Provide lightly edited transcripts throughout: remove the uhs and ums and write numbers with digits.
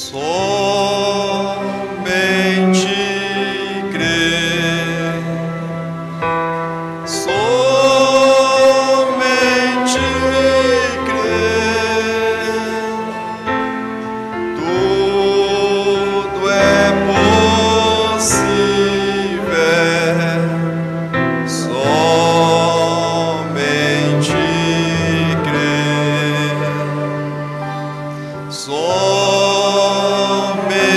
Somente crer, somente crer, tudo é possível, somente crer, somente crer,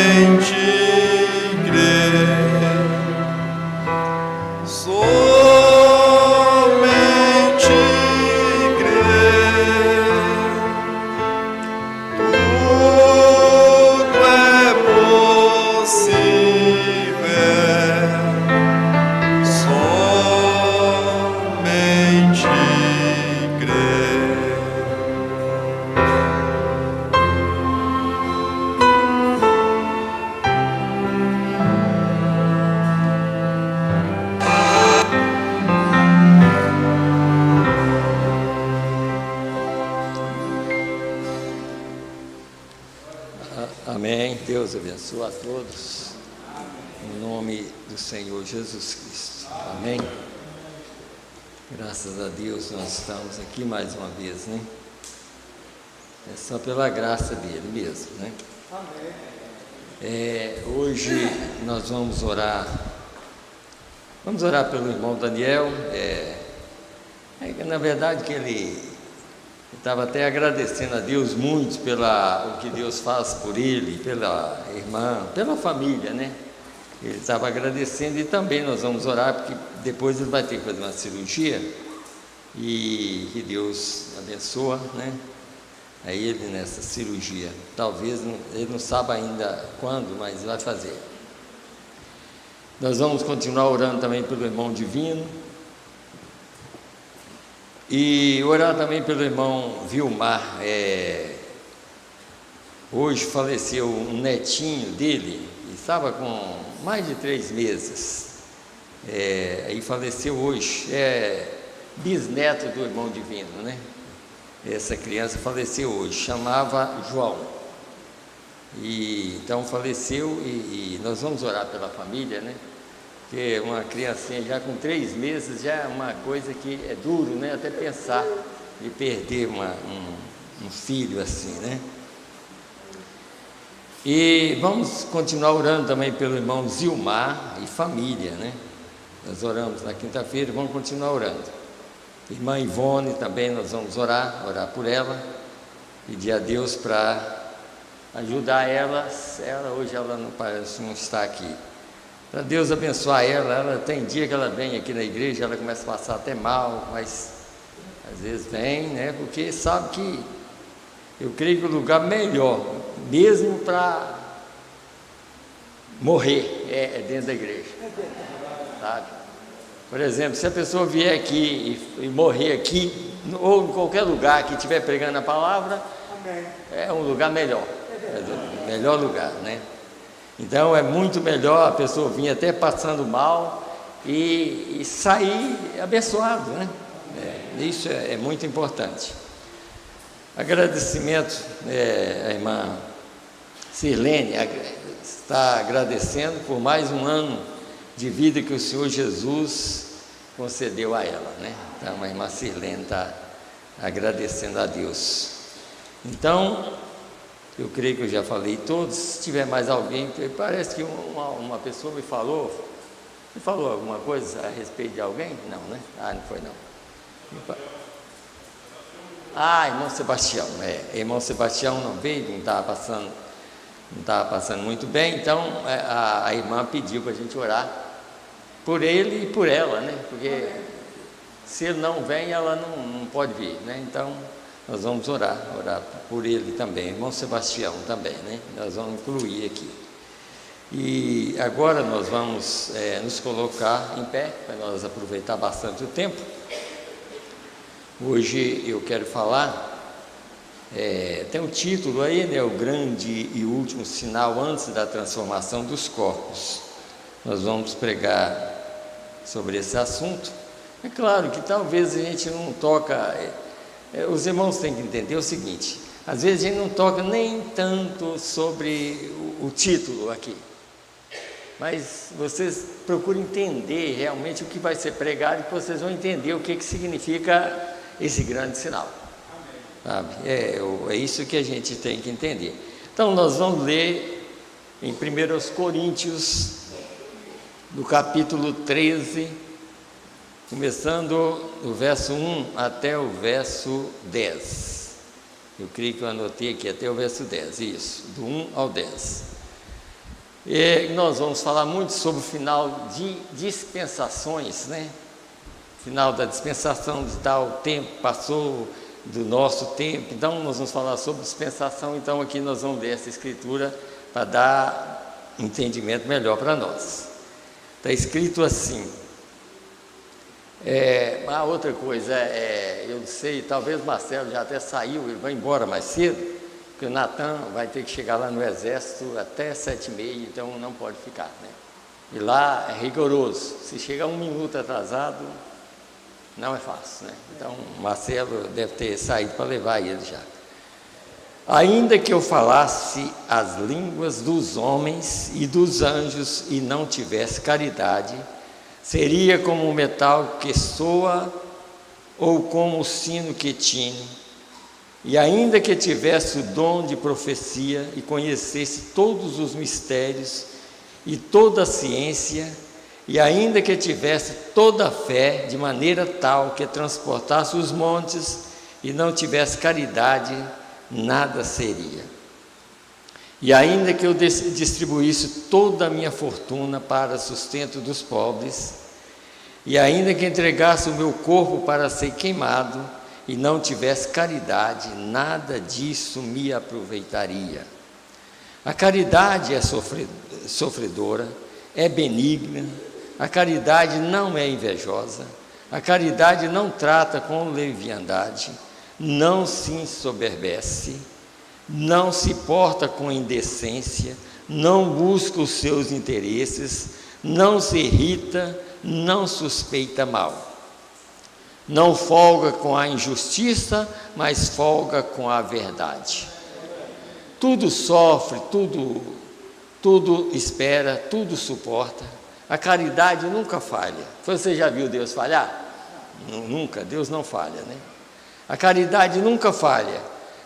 somente crer, tudo é possível, somente crer. Amém. Deus abençoe a todos. Em nome do Senhor Jesus Cristo. Amém. Graças a Deus nós estamos aqui mais uma vez, né? É só pela graça dele mesmo, né? Hoje nós vamos orar. Vamos orar pelo irmão Daniel. Na verdade que ele estava até agradecendo a Deus muito pela o que Deus faz por ele, pela irmã, pela família, né? Ele estava agradecendo e também nós vamos orar, porque depois ele vai ter que fazer uma cirurgia e que Deus abençoe, né? A ele nessa cirurgia. Talvez ele não saiba ainda quando, mas vai fazer. Nós vamos continuar orando também pelo irmão Divino. E orar também pelo irmão Vilmar. Hoje faleceu um netinho dele, estava com mais de 3 meses, e faleceu hoje, bisneto do irmão Divino, né? Essa criança faleceu hoje, chamava João, e então faleceu, e nós vamos orar pela família, né? Porque uma criancinha já com 3 meses já é uma coisa que é duro, né? Até pensar de perder um filho assim, né? E vamos continuar orando também pelo irmão Zilmar e família, né? Nós oramos na quinta-feira e vamos continuar orando. Irmã Ivone também nós vamos orar por ela, pedir a Deus para ajudar ela. Hoje ela não parece não estar aqui. Para Deus abençoar ela tem dia que ela vem aqui na igreja, ela começa a passar até mal, mas às vezes vem, né? Porque sabe que eu creio que o lugar melhor, mesmo para morrer, é dentro da igreja, sabe? Por exemplo, se a pessoa vier aqui e morrer aqui, ou em qualquer lugar que estiver pregando a palavra, é um lugar melhor, melhor lugar, né? Então é muito melhor a pessoa vir até passando mal e sair abençoado, né? Isso é muito importante. Agradecimento, a irmã Sirlene está agradecendo por mais um ano de vida que o Senhor Jesus concedeu a ela, né? Então a irmã Sirlene está agradecendo a Deus. Então, eu creio que eu já falei todos. Se tiver mais alguém, parece que uma pessoa me falou alguma coisa a respeito de alguém? Não, né? Não foi não. Irmão Sebastião, irmão Sebastião não veio, não estava passando muito bem, então a irmã pediu para a gente orar por ele e por ela, né? Porque se ele não vem, ela não pode vir, né? Então nós vamos orar por ele também, irmão Sebastião também, né? Nós vamos incluir aqui. E agora nós vamos nos colocar em pé, para nós aproveitar bastante o tempo. Hoje eu quero falar, tem um título aí, né? O grande e último sinal antes da transformação dos corpos. Nós vamos pregar sobre esse assunto. É claro que talvez a gente não toca... os irmãos têm que entender o seguinte: Às vezes a gente não toca nem tanto sobre o título aqui, mas vocês procurem entender realmente o que vai ser pregado e que vocês vão entender o que significa esse grande sinal. Sabe? É isso que a gente tem que entender. Então nós vamos ler em 1 Coríntios, no capítulo 13, começando do verso 1 até o verso 10. Eu creio que eu anotei aqui até o verso 10, isso, do 1 ao 10. E nós vamos falar muito sobre o final de dispensações, né? Final da dispensação de tal tempo, passou do nosso tempo. Então nós vamos falar sobre dispensação. Então aqui nós vamos ler essa escritura para dar entendimento melhor para nós. Está escrito assim. Outra coisa, eu não sei, talvez o Marcelo já até saiu, ele vai embora mais cedo, porque o Natan vai ter que chegar lá no exército até 7h30, então não pode ficar, né? E lá é rigoroso, se chegar 1 minuto atrasado, não é fácil, né? Então o Marcelo deve ter saído para levar ele já. Ainda que eu falasse as línguas dos homens e dos anjos e não tivesse caridade, seria como o metal que soa ou como o sino que tine. E ainda que tivesse o dom de profecia e conhecesse todos os mistérios e toda a ciência, e ainda que tivesse toda a fé de maneira tal que transportasse os montes e não tivesse caridade, nada seria. E ainda que eu distribuísse toda a minha fortuna para sustento dos pobres, e ainda que entregasse o meu corpo para ser queimado, e não tivesse caridade, nada disso me aproveitaria. A caridade é sofredora, é benigna, a caridade não é invejosa, a caridade não trata com leviandade, não se ensoberbece, não se porta com indecência, não busca os seus interesses, não se irrita, não suspeita mal. Não folga com a injustiça, mas folga com a verdade. Tudo sofre, tudo espera, tudo suporta. A caridade nunca falha. Você já viu Deus falhar? Nunca, Deus não falha, né? A caridade nunca falha,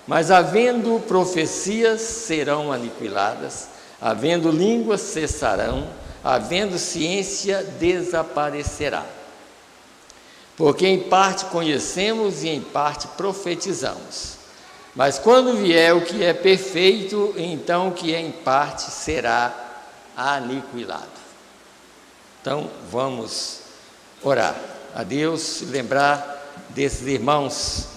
mas havendo profecias serão aniquiladas, havendo línguas cessarão, havendo ciência desaparecerá. Porque em parte conhecemos e em parte profetizamos. Mas quando vier o que é perfeito, então o que é em parte será aniquilado. Então vamos orar a Deus, lembrar desses irmãos,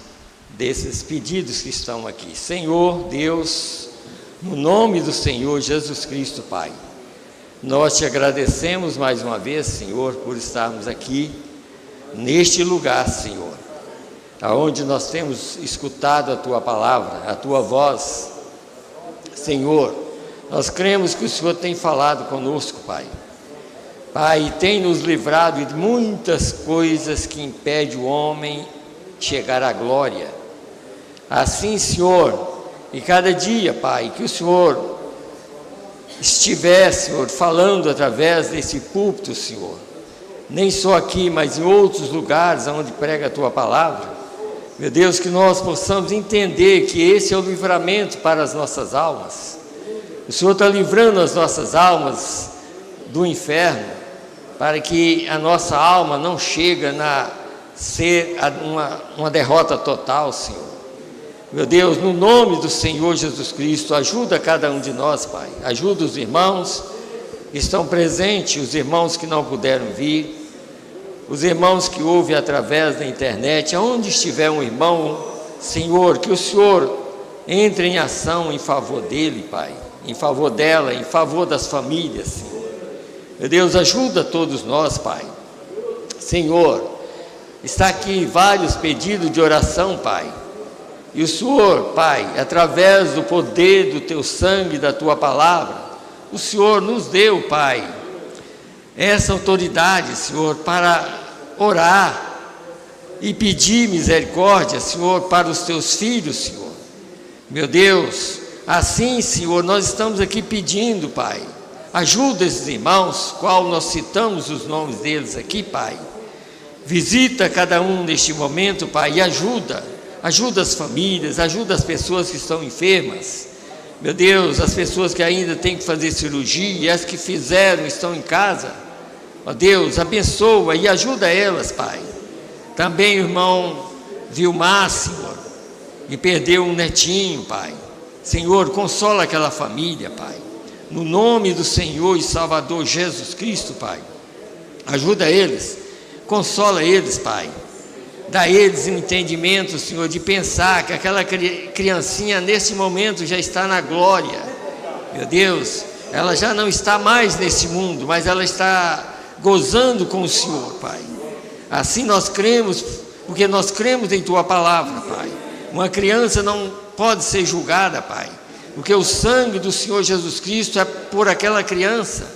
desses pedidos que estão aqui. Senhor Deus, no nome do Senhor Jesus Cristo, Pai, nós te agradecemos mais uma vez, Senhor, por estarmos aqui neste lugar, Senhor, aonde nós temos escutado a Tua palavra, a Tua voz. Senhor, nós cremos que o Senhor tem falado conosco, Pai. Pai, tem nos livrado de muitas coisas que impedem o homem chegar à glória. Assim, Senhor, e cada dia, Pai, que o Senhor estiver, Senhor, falando através desse púlpito, Senhor, nem só aqui, mas em outros lugares onde prega a Tua palavra, meu Deus, que nós possamos entender que esse é o livramento para as nossas almas. O Senhor está livrando as nossas almas do inferno, para que a nossa alma não chegue a ser uma derrota total, Senhor. Meu Deus, no nome do Senhor Jesus Cristo, ajuda cada um de nós, Pai. Ajuda os irmãos que estão presentes, os irmãos que não puderam vir, os irmãos que ouvem através da internet, aonde estiver um irmão, Senhor, que o Senhor entre em ação em favor dele, Pai, em favor dela, em favor das famílias, Senhor. Meu Deus, ajuda todos nós, Pai. Senhor, está aqui vários pedidos de oração, Pai. E o Senhor, Pai, através do poder do Teu sangue, da Tua palavra, o Senhor nos deu, Pai, essa autoridade, Senhor, para orar e pedir misericórdia, Senhor, para os Teus filhos, Senhor. Meu Deus, assim, Senhor, nós estamos aqui pedindo, Pai, ajuda esses irmãos, qual nós citamos os nomes deles aqui, Pai. Visita cada um neste momento, Pai, e ajuda as famílias, ajuda as pessoas que estão enfermas. Meu Deus, as pessoas que ainda têm que fazer cirurgia, e as que fizeram estão em casa. Ó Deus, abençoa e ajuda elas, Pai. Também o irmão Vilmar, Senhor, que perdeu um netinho, Pai. Senhor, consola aquela família, Pai. No nome do Senhor e Salvador Jesus Cristo, Pai. Ajuda eles, consola eles, Pai. Dá a eles um entendimento, Senhor, de pensar que aquela criancinha nesse momento já está na glória. Meu Deus, ela já não está mais nesse mundo, mas ela está gozando com o Senhor, Pai. Assim nós cremos, porque nós cremos em Tua palavra, Pai. Uma criança não pode ser julgada, Pai, porque o sangue do Senhor Jesus Cristo é por aquela criança.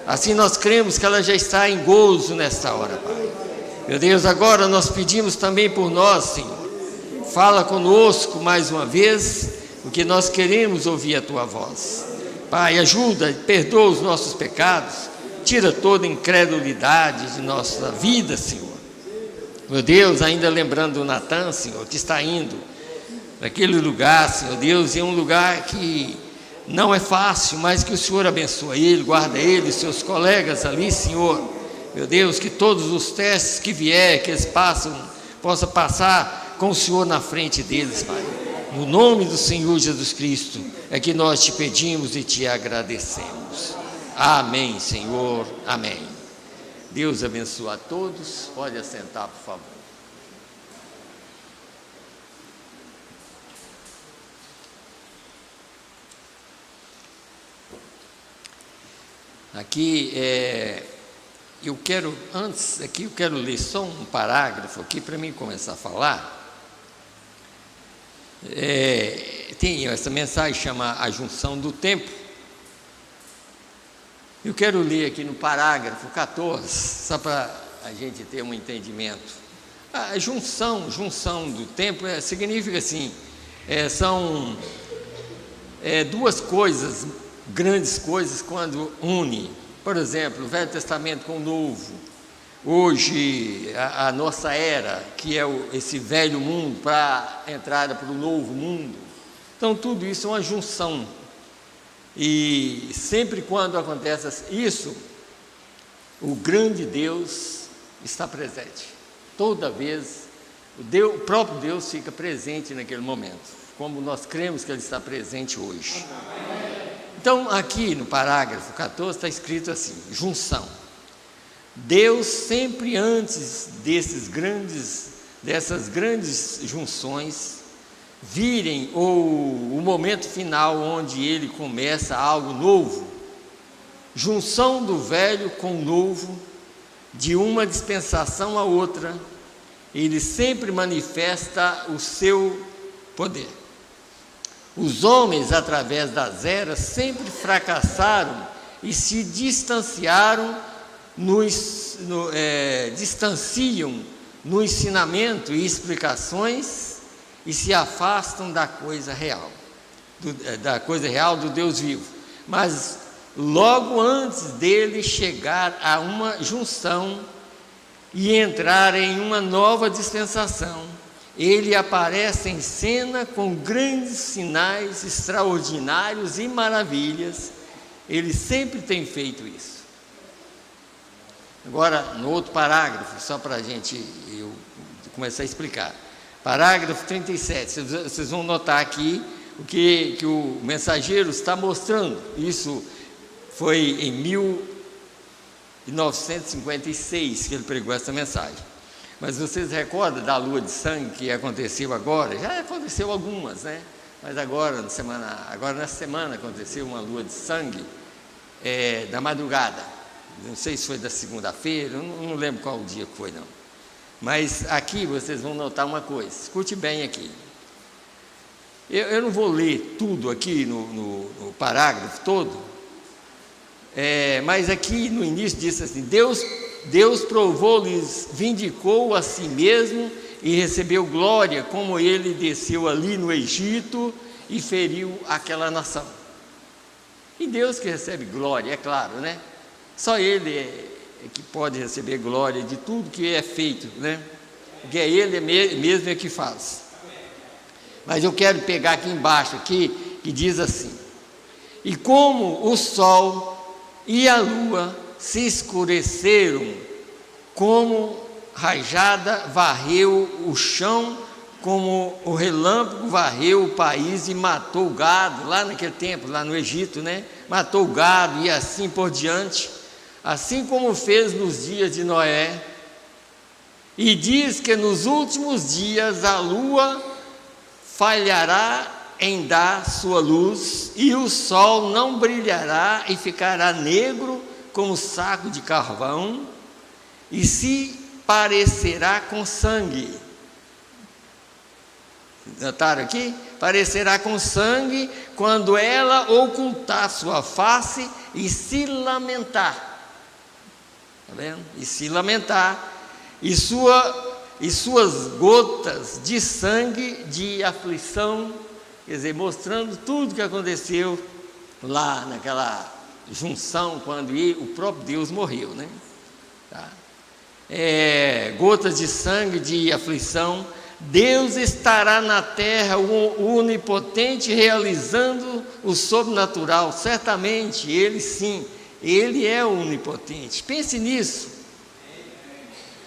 Assim nós cremos que ela já está em gozo nesta hora, Pai. Meu Deus, agora nós pedimos também por nós, Senhor. Fala conosco mais uma vez, porque nós queremos ouvir a Tua voz. Pai, ajuda, perdoa os nossos pecados, tira toda incredulidade de nossa vida, Senhor. Meu Deus, ainda lembrando o Natan, Senhor, que está indo naquele lugar, Senhor Deus, em um lugar que não é fácil, mas que o Senhor abençoa ele, guarda ele, seus colegas ali, Senhor. Meu Deus, que todos os testes que vier, que eles possam passar com o Senhor na frente deles, Pai. No nome do Senhor Jesus Cristo é que nós te pedimos e te agradecemos. Amém, Senhor, amém. Deus abençoe a todos. Pode assentar, por favor. Aqui, eu quero ler só um parágrafo aqui para mim começar a falar. Tem essa mensagem, chama A Junção do Tempo. Eu quero ler aqui no parágrafo 14, só para a gente ter um entendimento. A junção do tempo significa assim, são duas coisas, grandes coisas, quando une. Por exemplo, o Velho Testamento com o Novo. Hoje, a nossa era, que é esse velho mundo, para a entrada para o novo mundo. Então, tudo isso é uma junção. E sempre quando acontece isso, o grande Deus está presente. Toda vez, o próprio Deus fica presente naquele momento, como nós cremos que Ele está presente hoje. Então, aqui no parágrafo 14 está escrito assim, junção. Deus sempre antes dessas grandes junções, virem o momento final onde Ele começa algo novo, junção do velho com o novo, de uma dispensação a outra, Ele sempre manifesta o seu poder. Os homens, através das eras, sempre fracassaram e se distanciam no ensinamento e explicações e se afastam da coisa real, do Deus vivo. Mas logo antes dele chegar a uma junção e entrar em uma nova dispensação, ele aparece em cena com grandes sinais extraordinários e maravilhas. Ele sempre tem feito isso. Agora, no outro parágrafo, só para eu começar a explicar. Parágrafo 37, vocês vão notar aqui o que o mensageiro está mostrando. Isso foi em 1956 que ele pregou essa mensagem. Mas vocês recordam da lua de sangue que aconteceu agora? Já aconteceu algumas, né? Mas agora nessa semana aconteceu uma lua de sangue da madrugada. Não sei se foi da segunda-feira, eu não lembro qual dia que foi, não. Mas aqui vocês vão notar uma coisa, escute bem aqui. Eu não vou ler tudo aqui no parágrafo todo, mas aqui no início diz assim, Deus provou-lhes, vindicou a si mesmo e recebeu glória, como ele desceu ali no Egito e feriu aquela nação. E Deus que recebe glória, é claro, né? Só Ele é que pode receber glória de tudo que é feito, né? Porque é Ele mesmo que faz. Mas eu quero pegar aqui embaixo, aqui, que diz assim: e como o sol e a lua se escureceram, como rajada varreu o chão, como o relâmpago varreu o país e matou o gado, lá naquele tempo, lá no Egito, né? Matou o gado e assim por diante, assim como fez nos dias de Noé. E diz que nos últimos dias a lua falhará em dar sua luz, e o sol não brilhará e ficará negro como saco de carvão, e se parecerá com sangue. Notaram aqui? Parecerá com sangue quando ela ocultar sua face e se lamentar. Está vendo? E se lamentar, e suas gotas de sangue de aflição, quer dizer, mostrando tudo que aconteceu lá naquela junção, quando o próprio Deus morreu, né? Tá? Gotas de sangue de aflição. Deus estará na terra, o onipotente, realizando o sobrenatural. Certamente, Ele sim, Ele é o onipotente. Pense nisso.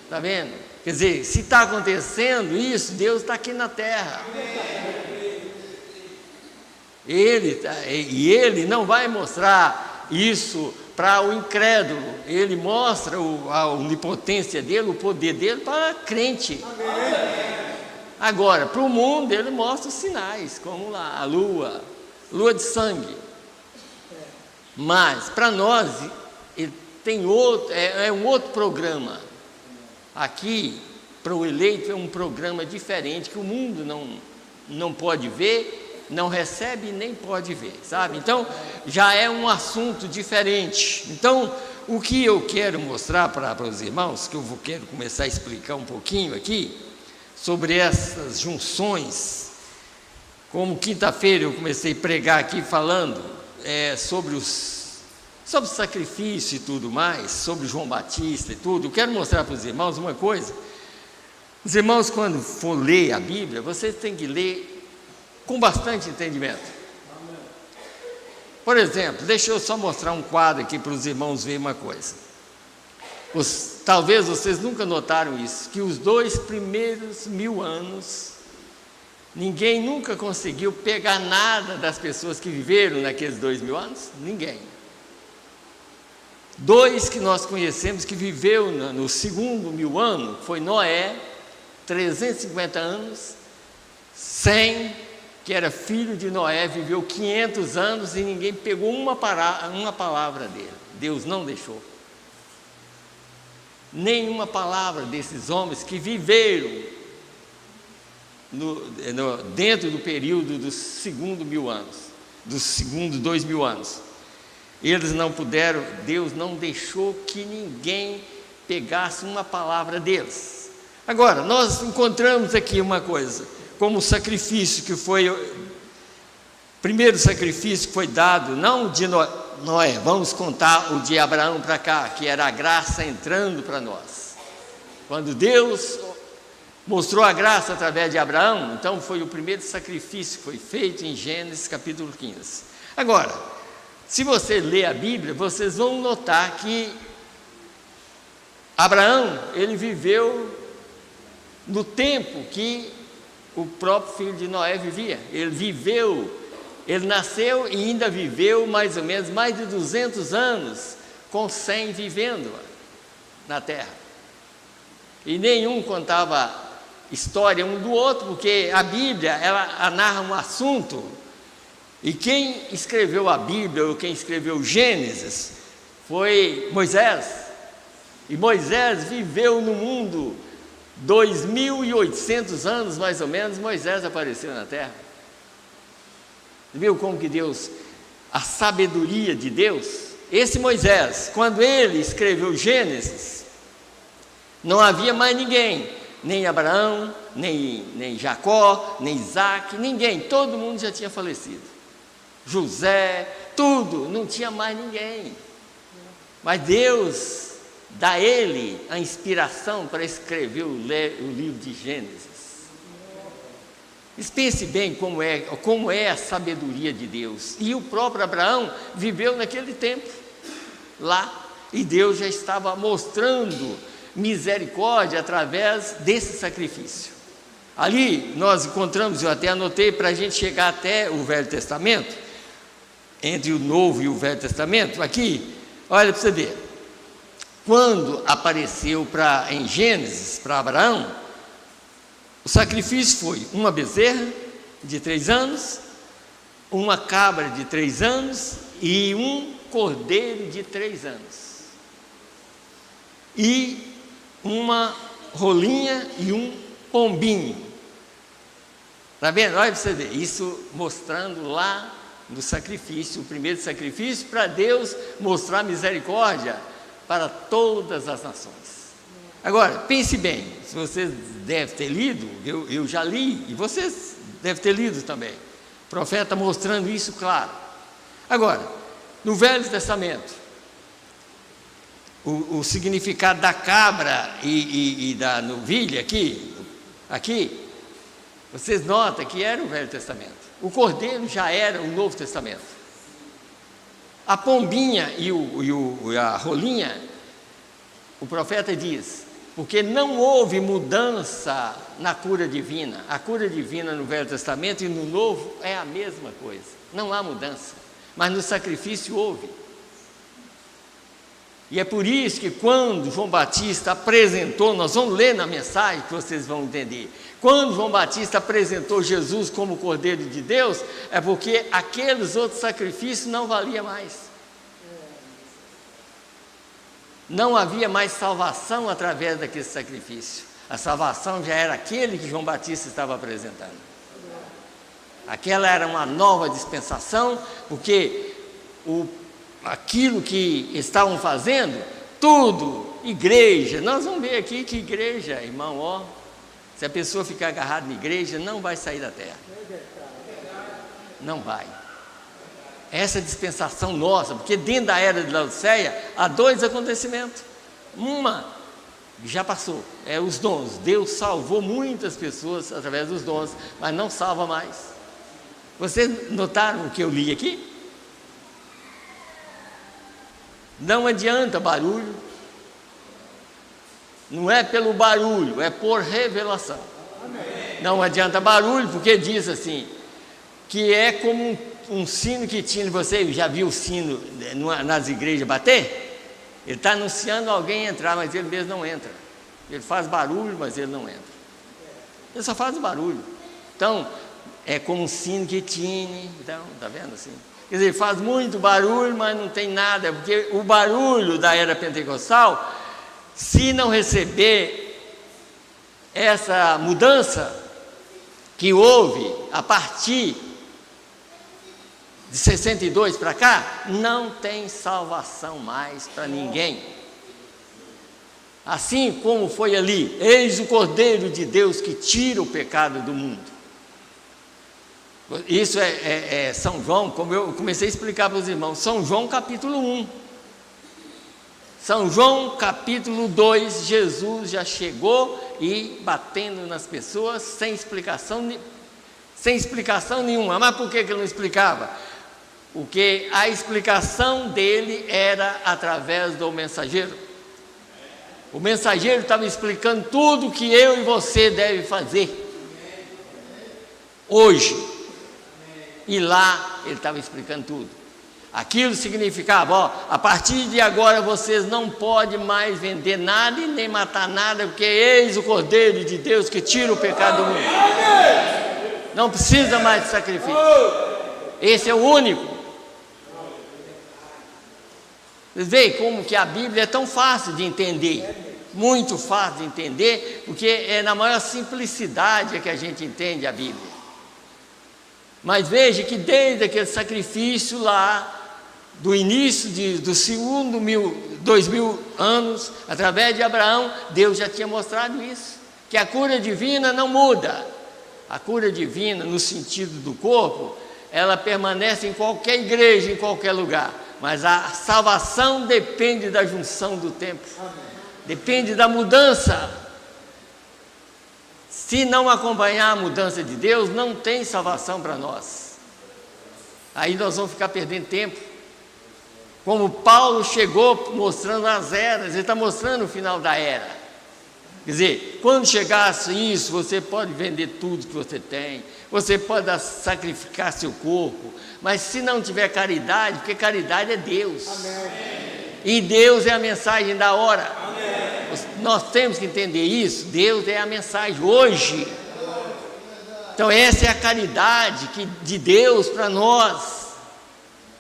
Está vendo? Quer dizer, se está acontecendo isso, Deus está aqui na terra. Ele não vai mostrar isso para o incrédulo. Ele mostra a onipotência dele, o poder dele para crente. Agora, para o mundo, ele mostra os sinais, como lá, a lua de sangue. Mas, para nós, ele tem outro, um outro programa. Aqui, para o eleito, é um programa diferente, que o mundo não pode ver, não recebe e nem pode ver, sabe? Então, já é um assunto diferente. Então, o que eu quero mostrar para os irmãos, que eu quero começar a explicar um pouquinho aqui, sobre essas junções, como quinta-feira eu comecei a pregar aqui falando sobre sacrifício e tudo mais, sobre João Batista e tudo. Eu quero mostrar para os irmãos uma coisa. Os irmãos, quando for ler a Bíblia, vocês têm que ler com bastante entendimento. Por exemplo, deixa eu só mostrar um quadro aqui para os irmãos verem uma coisa. Talvez vocês nunca notaram isso, que os 2 primeiros 1000 anos, ninguém nunca conseguiu pegar nada das pessoas que viveram naqueles 2000 anos, ninguém. 2 que nós conhecemos que viveu no segundo 1000 ano, foi Noé, 350 anos, Sem, que era filho de Noé, viveu 500 anos e ninguém pegou uma palavra dele, Deus não deixou. Nenhuma palavra desses homens que viveram dentro do período dos segundo 1000 anos, dos segundos 2000 anos. Eles não puderam, Deus não deixou que ninguém pegasse uma palavra deles. Agora, nós encontramos aqui uma coisa, como o sacrifício que foi, o primeiro sacrifício que foi dado, não de Noé, vamos contar o de Abraão para cá, que era a graça entrando para nós. Quando Deus mostrou a graça através de Abraão, então foi o primeiro sacrifício que foi feito em Gênesis capítulo 15. Agora, se você ler a Bíblia, vocês vão notar que Abraão, ele viveu no tempo que o próprio filho de Noé vivia. Ele nasceu e ainda viveu mais ou menos mais de 200 anos com Sem vivendo na terra. E nenhum contava história um do outro, porque a Bíblia, ela narra um assunto, e quem escreveu a Bíblia, ou quem escreveu Gênesis, foi Moisés. E Moisés viveu no mundo 2.800 anos, mais ou menos, Moisés apareceu na terra. Viu como que Deus, a sabedoria de Deus, esse Moisés, quando ele escreveu Gênesis, não havia mais ninguém. nem Abraão, nem Jacó, nem Isaac, ninguém, todo mundo já tinha falecido. José, tudo, não tinha mais ninguém. Mas Deus dá a ele a inspiração para escrever o livro de Gênesis. Pense bem como é a sabedoria de Deus. E o próprio Abraão viveu naquele tempo, lá, e Deus já estava mostrando misericórdia através desse sacrifício. Ali nós encontramos, eu até anotei para a gente chegar até o Velho Testamento, entre o Novo e o Velho Testamento, aqui, olha para você ver, quando apareceu em Gênesis para Abraão, o sacrifício foi uma bezerra de 3 anos, uma cabra de 3 anos e um cordeiro de 3 anos. E uma rolinha e um pombinho. Está vendo? Olha para você ver, isso mostrando lá no sacrifício, o primeiro sacrifício, para Deus mostrar misericórdia para todas as nações. Agora, pense bem, se vocês devem ter lido, eu já li, e vocês devem ter lido também, o profeta mostrando isso claro. Agora, no Velho Testamento, o significado da cabra e da novilha aqui, vocês notam que era o Velho Testamento. O cordeiro já era o Novo Testamento. A pombinha e a rolinha, o profeta diz, porque não houve mudança na cura divina. A cura divina no Velho Testamento e no Novo é a mesma coisa, não há mudança, mas no sacrifício houve. E é por isso que quando João Batista apresentou, nós vamos ler na mensagem que vocês vão entender, quando João Batista apresentou Jesus como Cordeiro de Deus, é porque aqueles outros sacrifícios não valiam mais. Não havia mais salvação através daquele sacrifício. A salvação já era aquele que João Batista estava apresentando. Aquela era uma nova dispensação, porque aquilo que estavam fazendo, tudo, igreja, nós vamos ver aqui que igreja, irmão, ó, se a pessoa ficar agarrada na igreja, não vai sair da terra. Não vai. Essa dispensação nossa, porque dentro da era de Laodiceia há 2 acontecimentos. Uma já passou, é os dons. Deus salvou muitas pessoas através dos dons, mas não salva mais. Vocês notaram o que eu li aqui? Não adianta barulho, não é pelo barulho, é por revelação. Amém. Não adianta barulho, porque diz assim, que é como um sino que tinha, você já viu o sino nas igrejas bater? Ele está anunciando alguém entrar, mas ele mesmo não entra. Ele faz barulho, mas ele não entra. Ele só faz barulho. Então, é como um sino que tine, então, está vendo assim? Quer dizer, faz muito barulho, mas não tem nada, porque o barulho da era pentecostal, se não receber essa mudança que houve a partir de 62 para cá, não tem salvação mais para ninguém. Assim como foi ali, eis o Cordeiro de Deus que tira o pecado do mundo. Isso é São João, como eu comecei a explicar para os irmãos, São João capítulo 1. São João capítulo 2, Jesus já chegou e batendo nas pessoas sem explicação nenhuma. Mas por que ele não explicava? Porque a explicação dele era através do mensageiro. O mensageiro estava explicando tudo que eu e você devem fazer hoje. E lá ele estava explicando tudo. Aquilo significava, ó, a partir de agora vocês não podem mais vender nada e nem matar nada, porque eis o Cordeiro de Deus que tira o pecado do mundo. Não precisa mais de sacrifício. Esse é o único. Vocês veem como que a Bíblia é tão fácil de entender, muito fácil de entender, porque é na maior simplicidade que a gente entende a Bíblia. Mas veja que desde aquele sacrifício lá, do início do segundo 2000 anos, através de Abraão, Deus já tinha mostrado isso, que a cura divina não muda. A cura divina, no sentido do corpo, ela permanece em qualquer igreja, em qualquer lugar. Mas a salvação depende da junção do tempo. Depende da mudança. Se não acompanhar a mudança de Deus, não tem salvação para nós. Aí nós vamos ficar perdendo tempo. Como Paulo chegou mostrando as eras, ele está mostrando o final da era. Quer dizer, quando chegasse isso, você pode vender tudo que você tem, você pode sacrificar seu corpo, mas se não tiver caridade, porque caridade é Deus. Amém. E Deus é a mensagem da hora. Amém. Nós temos que entender isso. Deus é a mensagem hoje. Então essa é a caridade de Deus para nós.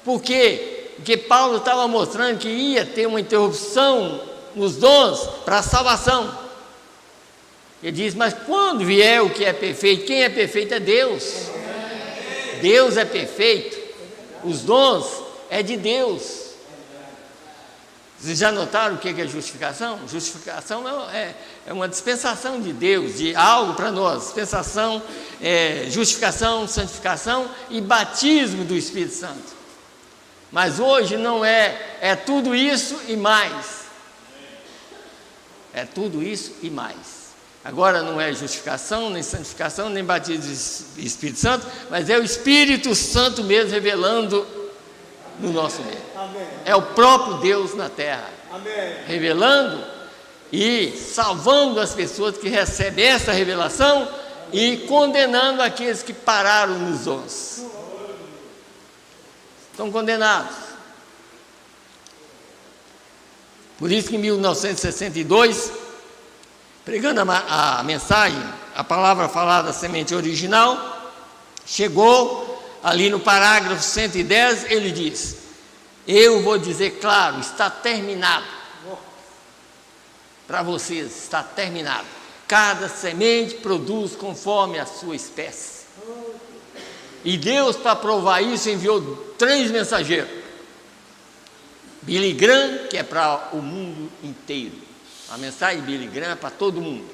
Por quê? Porque Paulo estava mostrando que ia ter uma interrupção nos dons para a salvação. Ele diz, mas quando vier o que é perfeito, quem é perfeito é Deus. Deus é perfeito. Os dons é de Deus. Vocês já notaram o que é justificação? Justificação é uma dispensação de Deus, de algo para nós. Dispensação, justificação, santificação e batismo do Espírito Santo. Mas hoje não é tudo isso e mais. É tudo isso e mais. Agora não é justificação, nem santificação, nem batismo do Espírito Santo, mas é o Espírito Santo mesmo revelando no nosso meio. Amém. É o próprio Deus na terra. Amém. Revelando e salvando as pessoas que recebem essa revelação e condenando aqueles que pararam nos dons. Estão condenados. Por isso que em 1962, pregando a mensagem, a palavra falada, a semente original, chegou ali no parágrafo 110, ele diz, eu vou dizer claro, está terminado, para vocês, está terminado, cada semente produz conforme a sua espécie, e Deus, para provar isso, enviou 3 mensageiros, Billy Graham, que é para o mundo inteiro, a mensagem de Billy Graham é para todo mundo.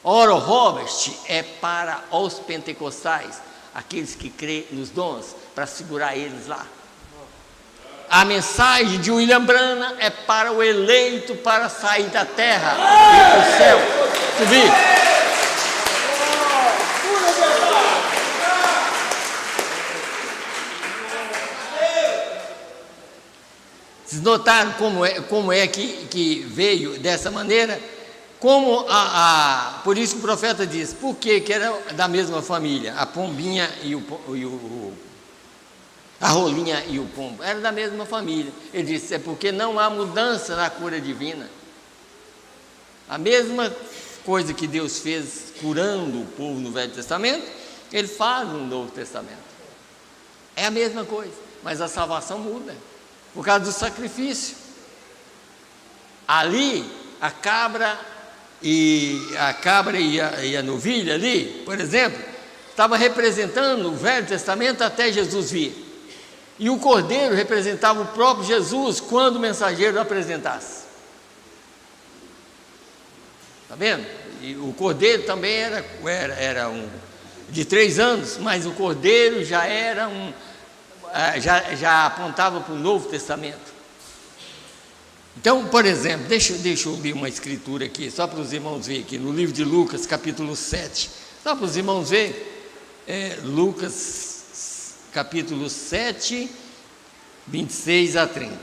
Oral Roberts é para os pentecostais, aqueles que creem nos dons, para segurar eles lá. A mensagem de William Branham é para o eleito para sair da terra e para o céu, subir. Vocês notaram como é que veio dessa maneira? Por isso que o profeta diz, por que era da mesma família, a pombinha e a rolinha e o pombo, era da mesma família. Ele disse, é porque não há mudança na cura divina. A mesma coisa que Deus fez curando o povo no Velho Testamento, Ele faz no Novo Testamento. É a mesma coisa, mas a salvação muda. Por causa do sacrifício. Ali, a cabra e a novilha ali, por exemplo, estava representando o Velho Testamento até Jesus vir. E o cordeiro representava o próprio Jesus quando o mensageiro apresentasse. Está vendo? E o cordeiro também era de 3 anos, mas o cordeiro já era já apontava para o Novo Testamento. Então, por exemplo, deixa eu ler uma escritura aqui, só para os irmãos verem aqui, no livro de Lucas, capítulo 7. Só para os irmãos verem, Lucas, capítulo 7, 26 a 30.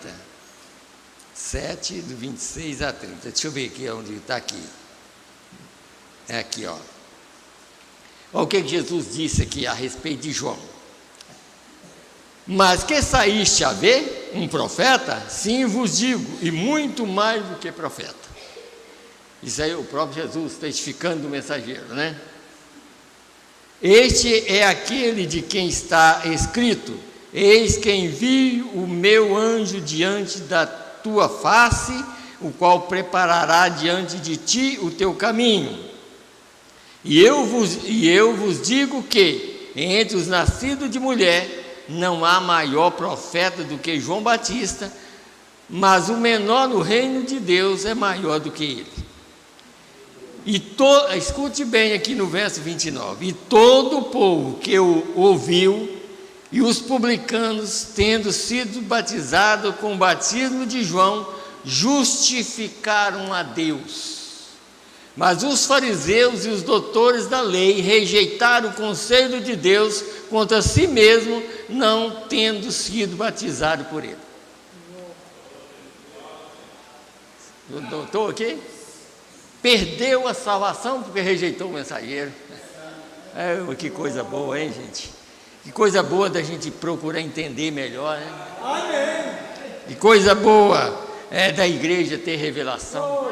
7, do 26 a 30. Deixa eu ver aqui onde está aqui. É aqui, ó. Olha o que Jesus disse aqui a respeito de João. Mas que saíste a ver um profeta? Sim, vos digo, e muito mais do que profeta. Isso aí o próprio Jesus testificando o mensageiro, né? Este é aquele de quem está escrito, eis que envio o meu anjo diante da tua face, o qual preparará diante de ti o teu caminho. E eu vos digo que, entre os nascidos de mulher, não há maior profeta do que João Batista, mas o menor no reino de Deus é maior do que ele. Escute bem aqui no verso 29. E todo o povo que o ouviu, e os publicanos, tendo sido batizados com o batismo de João, justificaram a Deus. Mas os fariseus e os doutores da lei rejeitaram o conselho de Deus contra si mesmo, não tendo sido batizados por ele. Doutor aqui? Perdeu a salvação porque rejeitou o mensageiro. Que coisa boa, hein, gente? Que coisa boa da gente procurar entender melhor, né? Amém. Que coisa boa é da igreja ter revelação.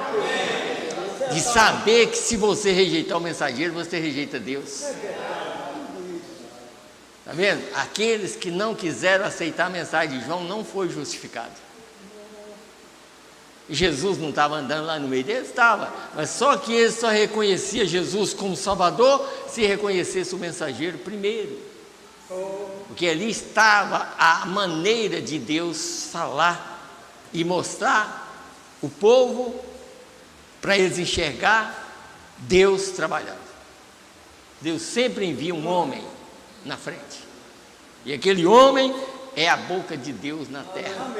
De saber que se você rejeitar o mensageiro, você rejeita Deus. Está vendo? Aqueles que não quiseram aceitar a mensagem de João não foi justificado. E Jesus não estava andando lá no meio deles? Estava. Mas só que eles só reconheciam Jesus como Salvador se reconhecesse o mensageiro primeiro. Porque ali estava a maneira de Deus falar e mostrar o povo para eles enxergar Deus trabalhando. Deus sempre envia um homem na frente. E aquele homem é a boca de Deus na terra.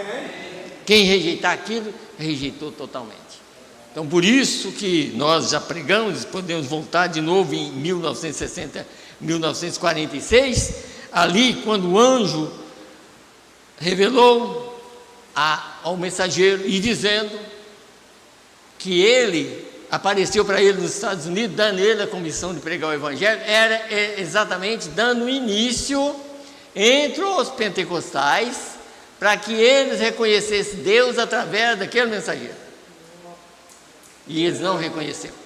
Quem rejeitar aquilo, rejeitou totalmente. Então, por isso que nós já pregamos, podemos voltar de novo em 1946, ali quando o anjo revelou ao mensageiro e dizendo que ele apareceu para ele nos Estados Unidos, dando ele a comissão de pregar o evangelho, era exatamente dando início entre os pentecostais, para que eles reconhecessem Deus através daquele mensageiro. E eles não reconheceram.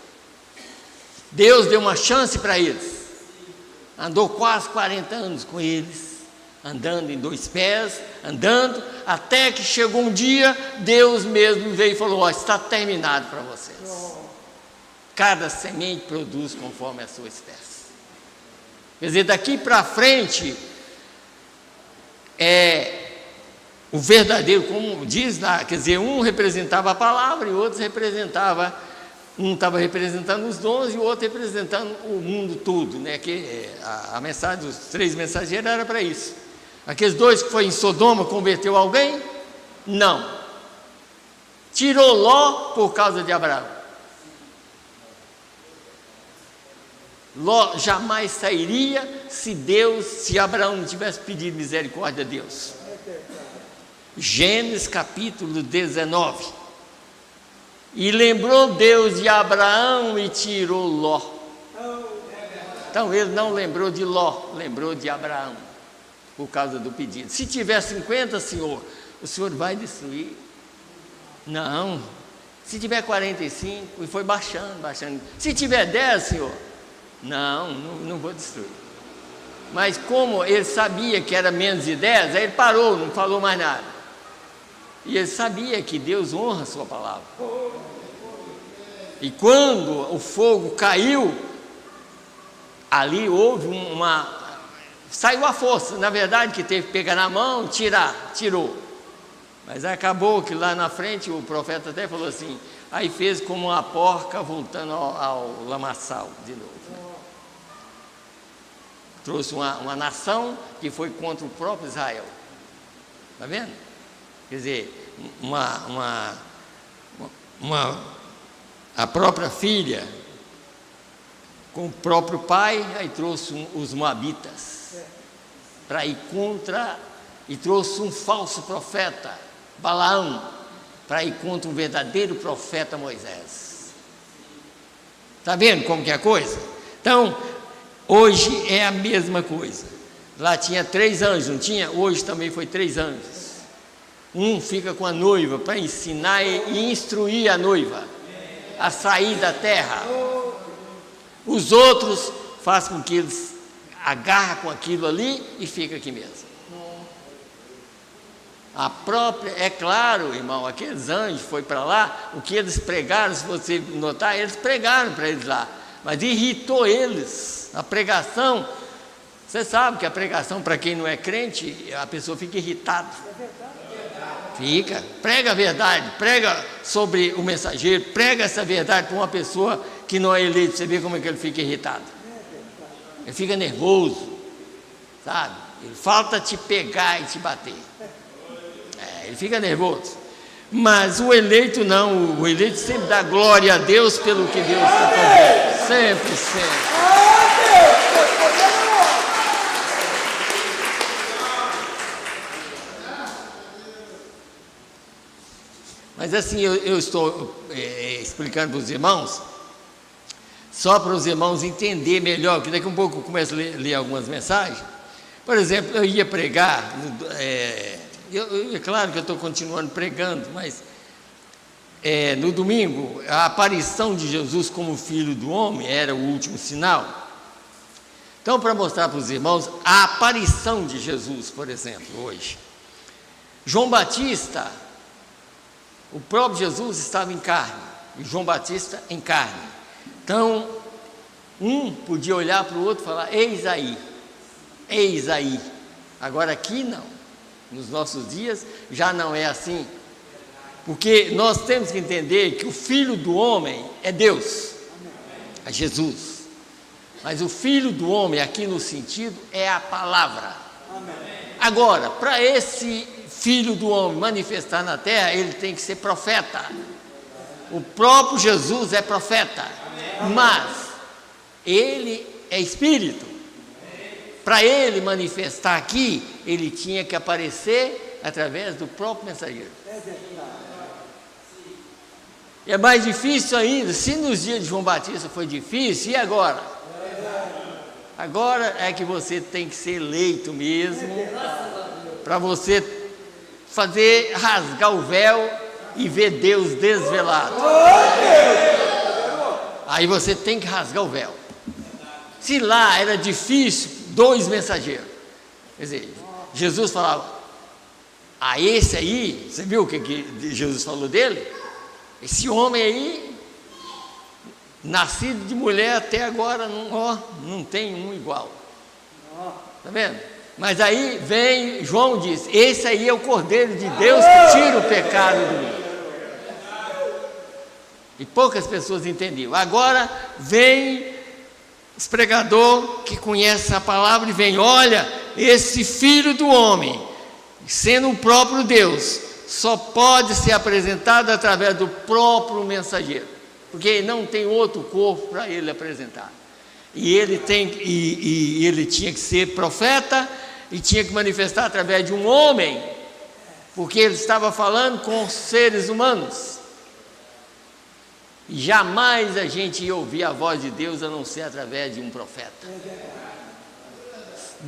Deus deu uma chance para eles. Andou quase 40 anos com eles, andando em 2 pés, andando, até que chegou um dia, Deus mesmo veio e falou: está terminado para vocês. Cada semente produz conforme a sua espécie. Quer dizer, daqui para frente, o verdadeiro, como diz lá, quer dizer, um representava a palavra e o outro representava, um estava representando os dons e o outro representando o mundo todo, né? Que a mensagem dos 3 mensageiros era para isso. Aqueles 2 que foi em Sodoma, converteu alguém? Não. Tirou Ló por causa de Abraão. Ló jamais sairia se Abraão não tivesse pedido misericórdia a Deus. Gênesis capítulo 19. E lembrou Deus de Abraão e tirou Ló. Então ele não lembrou de Ló, lembrou de Abraão, por causa do pedido. Se tiver 50, Senhor, o Senhor vai destruir? Não. Se tiver 45, e foi baixando. Se tiver 10, Senhor, não vou destruir. Mas como ele sabia que era menos de 10, aí ele parou, não falou mais nada. E ele sabia que Deus honra a sua palavra. E quando o fogo caiu, ali houve saiu a força, na verdade, que teve que pegar na mão, tirou. Mas acabou que lá na frente o profeta até falou assim, aí fez como uma porca voltando ao lamaçal de novo. Né? Trouxe uma nação que foi contra o próprio Israel. Está vendo? Quer dizer, a própria filha com o próprio pai, aí trouxe os moabitas para ir contra, e trouxe um falso profeta, Balaão, para ir contra um verdadeiro profeta Moisés. Está vendo como que é a coisa? Então, hoje é a mesma coisa. Lá tinha 3 anjos, não tinha? Hoje também foi 3 anjos. Um fica com a noiva para ensinar e instruir a noiva a sair da terra. Os outros fazem com que eles agarram com aquilo ali e fica aqui mesmo. É claro, irmão, aqueles anjos foi para lá, o que eles pregaram, se você notar, eles pregaram para eles lá, mas irritou eles. A pregação, você sabe que a pregação, para quem não é crente, a pessoa fica irritada. Prega a verdade, prega sobre o mensageiro, prega essa verdade para uma pessoa que não é eleito, você vê como é que ele fica irritado. Ele fica nervoso, sabe? Ele falta te pegar e te bater. Ele fica nervoso. Mas o eleito não, o eleito sempre dá glória a Deus pelo que Deus está fazendo. Sempre, sempre. Mas assim, eu estou explicando para os irmãos, só para os irmãos entenderem melhor, porque daqui a um pouco eu começo a ler algumas mensagens. Por exemplo, eu ia pregar, é claro que eu estou continuando pregando, mas no domingo, a aparição de Jesus como Filho do Homem era o último sinal. Então, para mostrar para os irmãos a aparição de Jesus, por exemplo, hoje. João Batista, o próprio Jesus estava em carne, e João Batista em carne. Então, um podia olhar para o outro e falar: eis aí, eis aí. Agora aqui não, nos nossos dias já não é assim, porque nós temos que entender que o Filho do Homem é Deus, é Jesus. Mas o Filho do Homem, aqui no sentido, é a palavra. Agora, para esse Filho do Homem manifestar na terra, ele tem que ser profeta. O próprio Jesus é profeta, mas ele é Espírito. Para ele manifestar aqui, ele tinha que aparecer através do próprio mensageiro. E é mais difícil ainda. Se nos dias de João Batista foi difícil, e agora? Agora é que você tem que ser eleito mesmo, para você rasgar o véu e ver Deus desvelado. Aí você tem que rasgar o véu. Se lá era difícil, 2 mensageiros. Quer dizer, Jesus falava: a esse aí, você viu o que Jesus falou dele? Esse homem aí, nascido de mulher até agora, não tem um igual. Está vendo? Mas aí vem, João diz: esse aí é o Cordeiro de Deus que tira o pecado do mundo. E poucas pessoas entendiam. Agora vem os pregadores que conhecem a palavra e vem: olha, esse Filho do Homem, sendo o próprio Deus, só pode ser apresentado através do próprio mensageiro, porque não tem outro corpo para ele apresentar. E ele tinha que ser profeta e tinha que manifestar através de um homem, porque ele estava falando com seres humanos. E jamais a gente ia ouvir a voz de Deus a não ser através de um profeta.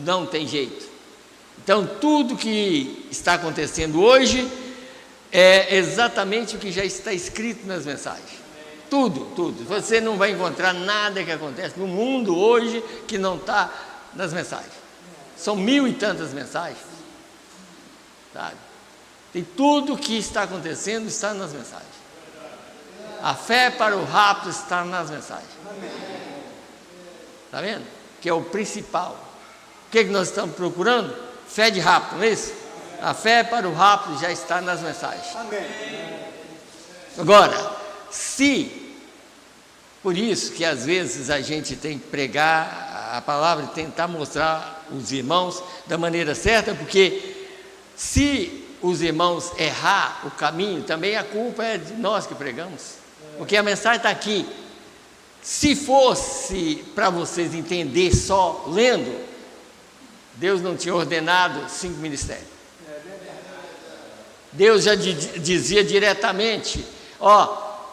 Não tem jeito. Então, tudo que está acontecendo hoje é exatamente o que já está escrito nas mensagens. Tudo. Você não vai encontrar nada que acontece no mundo hoje que não está nas mensagens. São 1000 e tantas mensagens, sabe? E tudo que está acontecendo está nas mensagens. A fé para o rapto está nas mensagens. Está vendo? Que é o principal. O que nós estamos procurando? Fé de rapto, não é isso? A fé para o rapto já está nas mensagens. Agora, por isso que às vezes a gente tem que pregar a palavra e tentar mostrar os irmãos da maneira certa, porque se os irmãos errar o caminho, também a culpa é de nós que pregamos, porque a mensagem está aqui. Se fosse para vocês entender só lendo, Deus não tinha ordenado 5 ministérios. Deus já dizia diretamente: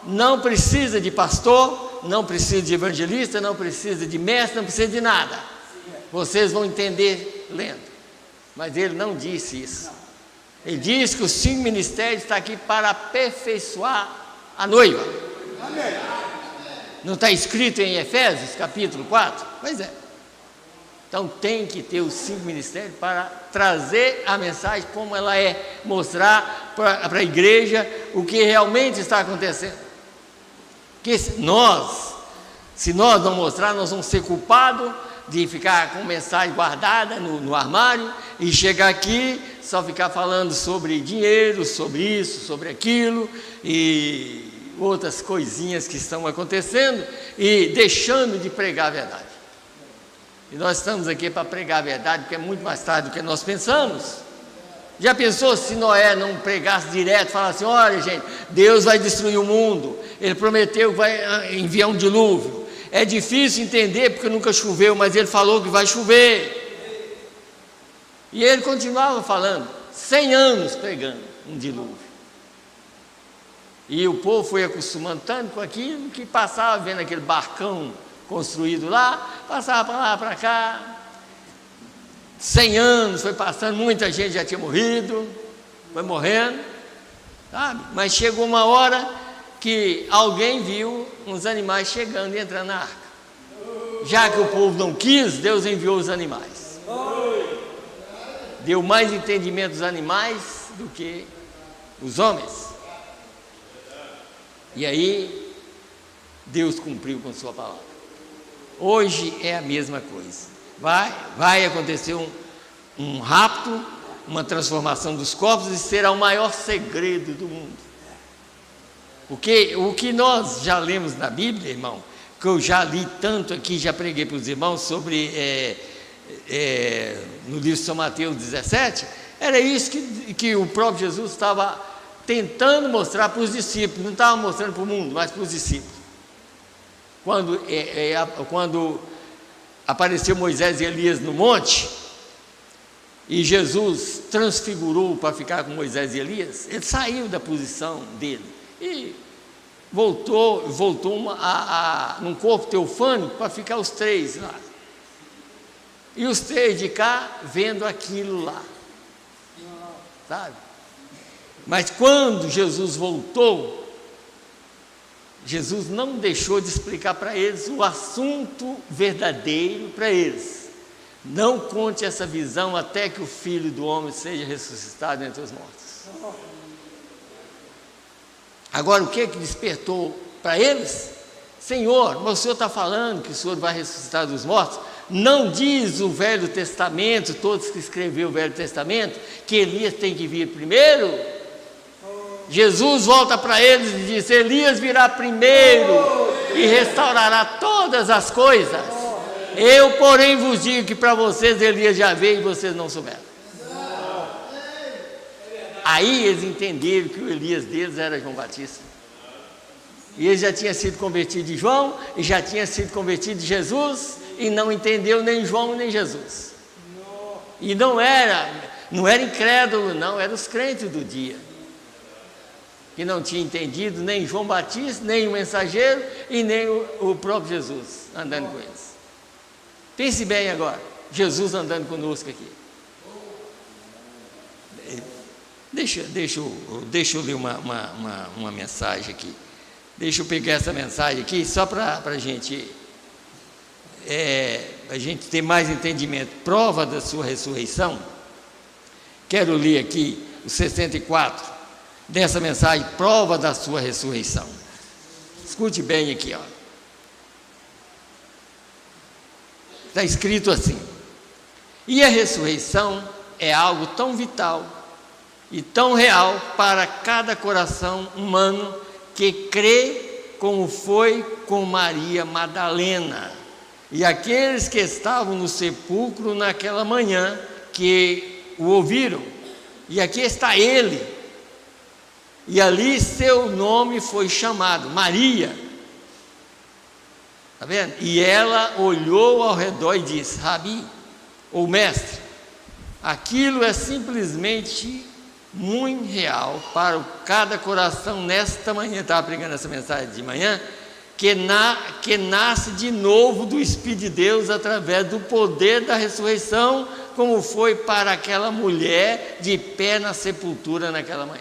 não precisa de pastor, não precisa de evangelista, não precisa de mestre, não precisa de nada. Vocês vão entender lendo. Mas ele não disse isso. Ele disse que os 5 ministérios estão aqui para aperfeiçoar a noiva. Não está escrito em Efésios capítulo 4? Pois é. Então tem que ter os 5 ministérios para trazer a mensagem como ela é, mostrar para a igreja o que realmente está acontecendo. Porque se nós não mostrar, nós vamos ser culpados de ficar com mensagem guardada no armário e chegar aqui só ficar falando sobre dinheiro, sobre isso, sobre aquilo, e outras coisinhas que estão acontecendo e deixando de pregar a verdade. E nós estamos aqui para pregar a verdade, porque é muito mais tarde do que nós pensamos. Já pensou se Noé não pregasse direto, falasse: olha gente, Deus vai destruir o mundo, Ele prometeu que vai enviar um dilúvio. É difícil entender porque nunca choveu, mas Ele falou que vai chover. E Ele continuava falando, 100 anos pregando um dilúvio. E o povo foi acostumando tanto com aquilo que passava vendo aquele barcão construído lá, passava para lá, para cá. 100 anos foi passando, muita gente já tinha morrido, foi morrendo, sabe? Mas chegou uma hora que alguém viu uns animais chegando e entrando na arca. Já que o povo não quis, Deus enviou os animais. Deu mais entendimento dos animais do que os homens. E aí, Deus cumpriu com sua palavra. Hoje é a mesma coisa. Vai acontecer um rapto, uma transformação dos corpos, e será o maior segredo do mundo. Porque o que nós já lemos na Bíblia, irmão, que eu já li tanto aqui, já preguei para os irmãos sobre, no livro de São Mateus 17, era isso que o próprio Jesus estava tentando mostrar para os discípulos, não estava mostrando para o mundo, mas para os discípulos. Quando apareceu Moisés e Elias no monte, e Jesus transfigurou para ficar com Moisés e Elias, ele saiu da posição dele e voltou num corpo teofânico para ficar os três lá. E os três de cá vendo aquilo lá, sabe? Mas quando Jesus voltou, Jesus não deixou de explicar para eles o assunto verdadeiro para eles. Não conte essa visão até que o Filho do Homem seja ressuscitado entre os mortos. Agora, o que despertou para eles? Senhor, mas o Senhor está falando que o Senhor vai ressuscitar dos mortos? Não diz o Velho Testamento, todos que escreveram o Velho Testamento, que Elias tem que vir primeiro? Jesus volta para eles e diz: Elias virá primeiro e restaurará todas as coisas. Eu, porém, vos digo que para vocês Elias já veio e vocês não souberam. Aí eles entenderam que o Elias deles era João Batista. E ele já tinha sido convertido de João, e já tinha sido convertido de Jesus, e não entendeu nem João nem Jesus. E não era incrédulo, não, eram os crentes do dia, que não tinha entendido nem João Batista, nem o mensageiro, e nem o próprio Jesus andando com eles. Pense bem agora, Jesus andando conosco aqui. Deixa eu ler uma mensagem aqui. Deixa eu pegar essa mensagem aqui, só para a gente ter mais entendimento. Prova da sua ressurreição. Quero ler aqui o 64 dessa mensagem, prova da sua ressurreição. Escute bem aqui, ó. Está escrito assim: e a ressurreição é algo tão vital e tão real para cada coração humano que crê, como foi com Maria Madalena e aqueles que estavam no sepulcro naquela manhã que o ouviram. E aqui está ele, e ali seu nome foi chamado, Maria. Está vendo? E ela olhou ao redor e disse: Rabi, ou mestre, aquilo é simplesmente muito real para cada coração nesta manhã. Estava pregando essa mensagem de manhã, que nasce de novo do Espírito de Deus através do poder da ressurreição, como foi para aquela mulher de pé na sepultura naquela manhã.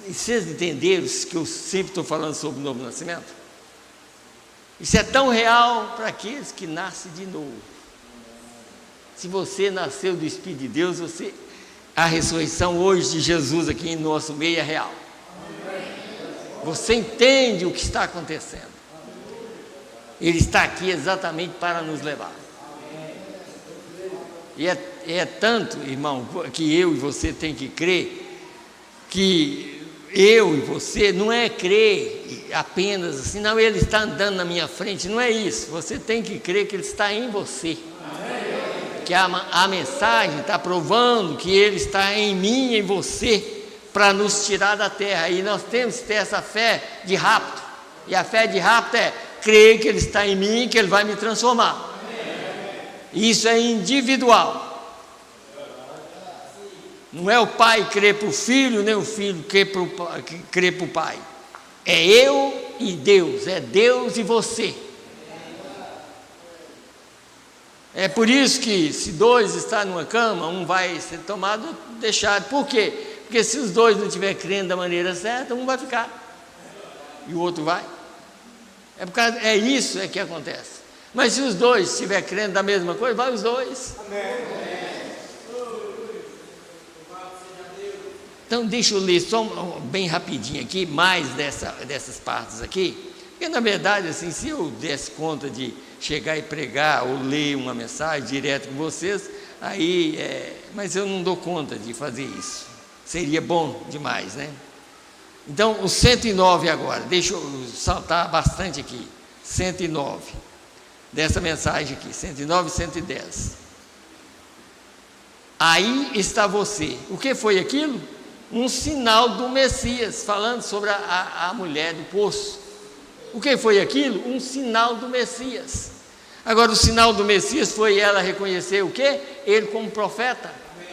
Vocês entenderam que eu sempre estou falando sobre o novo nascimento? Isso é tão real para aqueles que nascem de novo. Se você nasceu do Espírito de Deus, a ressurreição hoje de Jesus aqui em nosso meio é real. Você entende o que está acontecendo. Ele está aqui exatamente para nos levar. E é tanto, irmão, que eu e você tem que crer, que eu e você não é crer apenas assim, não, ele está andando na minha frente, não é isso. Você tem que crer que ele está em você. Que a mensagem está provando que ele está em mim e em você, para nos tirar da terra. E nós temos que ter essa fé de rapto. E a fé de rapto é crer que ele está em mim, que ele vai me transformar. Isso é individual. Não é o pai crer para o filho, nem o filho crer para o pai. É eu e Deus, é Deus e você. É por isso que se dois estão numa cama, um vai ser tomado, deixado. Por quê? Porque se os dois não estiverem crendo da maneira certa, um vai ficar e o outro vai. É isso que acontece. Mas se os dois estiverem crendo da mesma coisa, vai os dois. Amém. Então deixa eu ler só bem rapidinho aqui, mais dessas partes aqui, porque na verdade assim, se eu desse conta de chegar e pregar ou ler uma mensagem direto com vocês, mas eu não dou conta de fazer isso, seria bom demais, né? Então o 109 agora, deixa eu saltar bastante aqui, 109, dessa mensagem aqui, 109 e 110. Aí está você, o que foi aquilo? Um sinal do Messias, falando sobre a mulher do poço. O que foi aquilo? Um sinal do Messias. Agora, o sinal do Messias foi ela reconhecer o quê? Ele como profeta. Amém.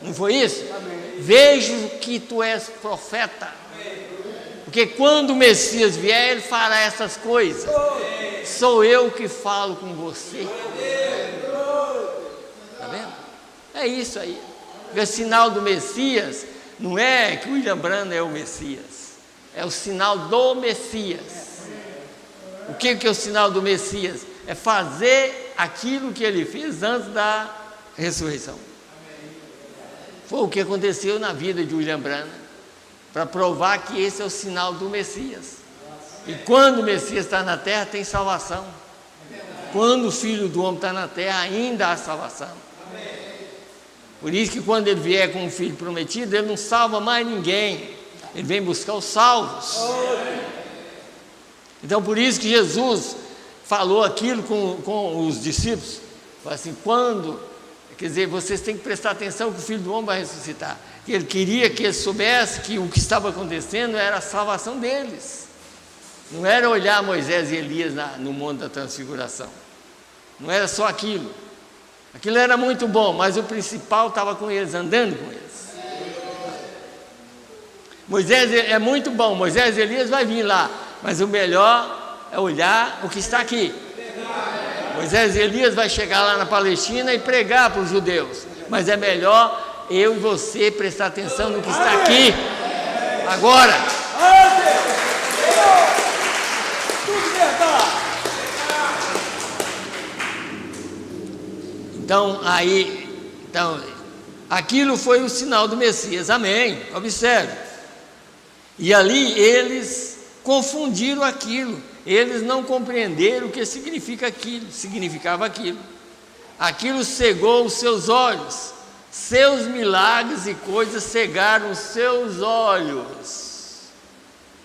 Não foi isso? Amém. Vejo que tu és profeta. Amém. Porque quando o Messias vier, ele fará essas coisas. Amém. Sou eu que falo com você. Está vendo? É isso aí. O sinal do Messias não é que o William Branham é o Messias, é o sinal do Messias. O que é o sinal do Messias? É fazer aquilo que ele fez antes da ressurreição. Foi o que aconteceu na vida de William Branham, para provar que esse é o sinal do Messias. E quando o Messias está na terra, tem salvação. Quando o Filho do Homem está na terra, ainda há salvação. Por isso que quando ele vier com o Filho prometido, ele não salva mais ninguém, ele vem buscar os salvos. Então por isso que Jesus falou aquilo com os discípulos, falou assim, quer dizer, vocês têm que prestar atenção que o Filho do Homem vai ressuscitar. Ele queria que eles soubessem que o que estava acontecendo era a salvação deles, não era olhar Moisés e Elias no Monte da Transfiguração, não era só aquilo. Aquilo era muito bom, mas o principal estava com eles, andando com eles. Moisés é muito bom, Moisés e Elias vai vir lá, mas o melhor é olhar o que está aqui. Moisés e Elias vai chegar lá na Palestina e pregar para os judeus, mas é melhor eu e você prestar atenção no que está aqui, agora. Então, aquilo foi o sinal do Messias, amém, observe. E ali eles confundiram aquilo, eles não compreenderam o que significava aquilo. Aquilo cegou os seus olhos, seus milagres e coisas cegaram os seus olhos.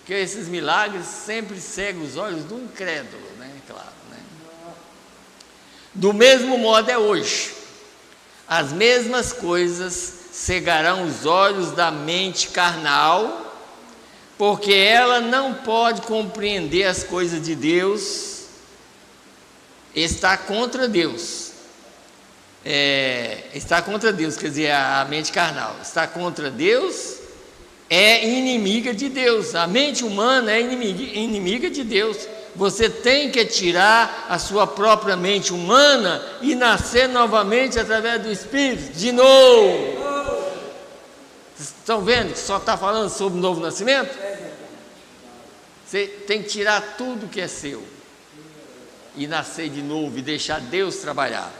Porque esses milagres sempre cegam os olhos do incrédulo, né? Claro. Do mesmo modo é hoje, as mesmas coisas cegarão os olhos da mente carnal, porque ela não pode compreender as coisas de Deus, está contra Deus, quer dizer, a mente carnal, está contra Deus, é inimiga de Deus, a mente humana é inimiga de Deus. Você tem que tirar a sua própria mente humana e nascer novamente através do Espírito, de novo. Vocês estão vendo que só está falando sobre o novo nascimento? Você tem que tirar tudo que é seu e nascer de novo e deixar Deus trabalhar.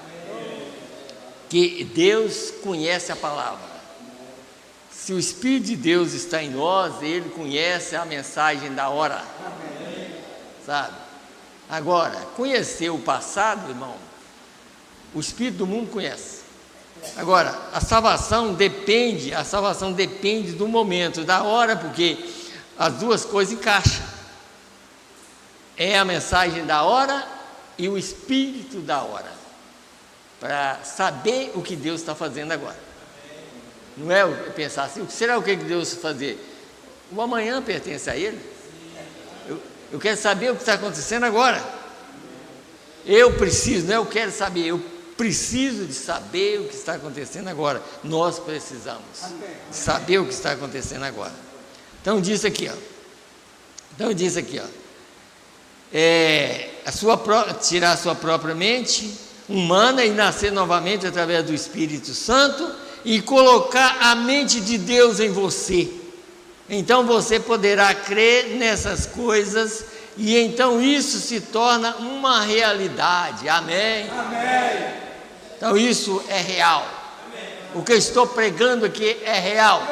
Que Deus conhece a palavra. Se o Espírito de Deus está em nós, Ele conhece a mensagem da hora. Sabe? Agora, conhecer o passado, irmão, o espírito do mundo conhece. Agora, a salvação depende do momento, da hora, porque as duas coisas encaixam. É a mensagem da hora e o espírito da hora, para saber o que Deus está fazendo agora. Não é pensar assim, será o que Deus vai fazer? O amanhã pertence a Ele. Eu quero saber o que está acontecendo agora. Eu quero saber, eu preciso de saber o que está acontecendo agora. Nós precisamos saber o que está acontecendo agora. Então diz aqui, tirar a sua própria mente humana e nascer novamente através do Espírito Santo e colocar a mente de Deus em você. Então você poderá crer nessas coisas e então isso se torna uma realidade. Amém? Amém. Então isso é real. Amém. O que eu estou pregando aqui é real.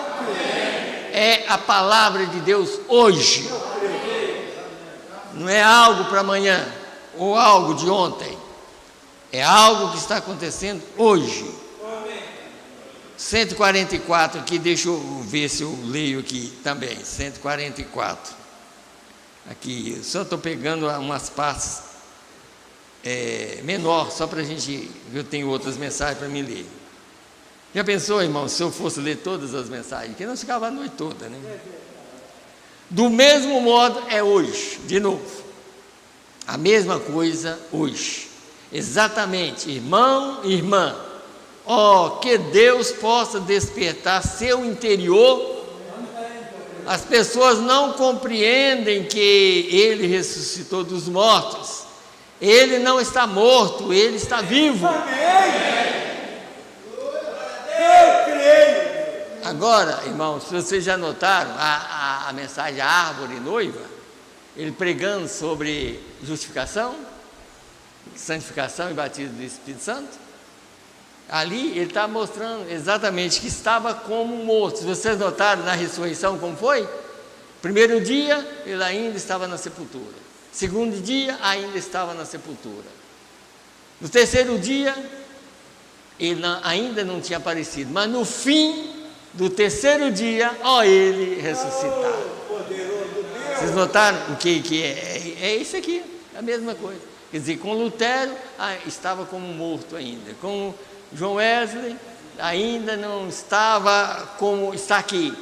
É a palavra de Deus hoje. Não é algo para amanhã ou algo de ontem. É algo que está acontecendo hoje. 144 aqui, deixa eu ver se eu leio aqui também. 144. Aqui, eu só estou pegando umas partes menor, só para a gente. Eu tenho outras mensagens para me ler. Já pensou, irmão, se eu fosse ler todas as mensagens? Que não ficava a noite toda, né? Do mesmo modo é hoje, de novo. A mesma coisa hoje. Exatamente, irmão e irmã. Que Deus possa despertar seu interior. As pessoas não compreendem que Ele ressuscitou dos mortos. Ele não está morto, Ele está vivo. Agora, irmãos, se vocês já notaram a mensagem a árvore noiva, ele pregando sobre justificação, santificação e batismo do Espírito Santo. Ali ele está mostrando exatamente que estava como morto. Se vocês notaram na ressurreição como foi? Primeiro dia, ele ainda estava na sepultura. Segundo dia, ainda estava na sepultura. No terceiro dia, ele ainda não tinha aparecido. Mas no fim do terceiro dia, ele ressuscitado. Vocês notaram o que é? É isso aqui, a mesma coisa. Quer dizer, com Lutero, estava como morto ainda. Com John Wesley, ainda não estava como está aqui.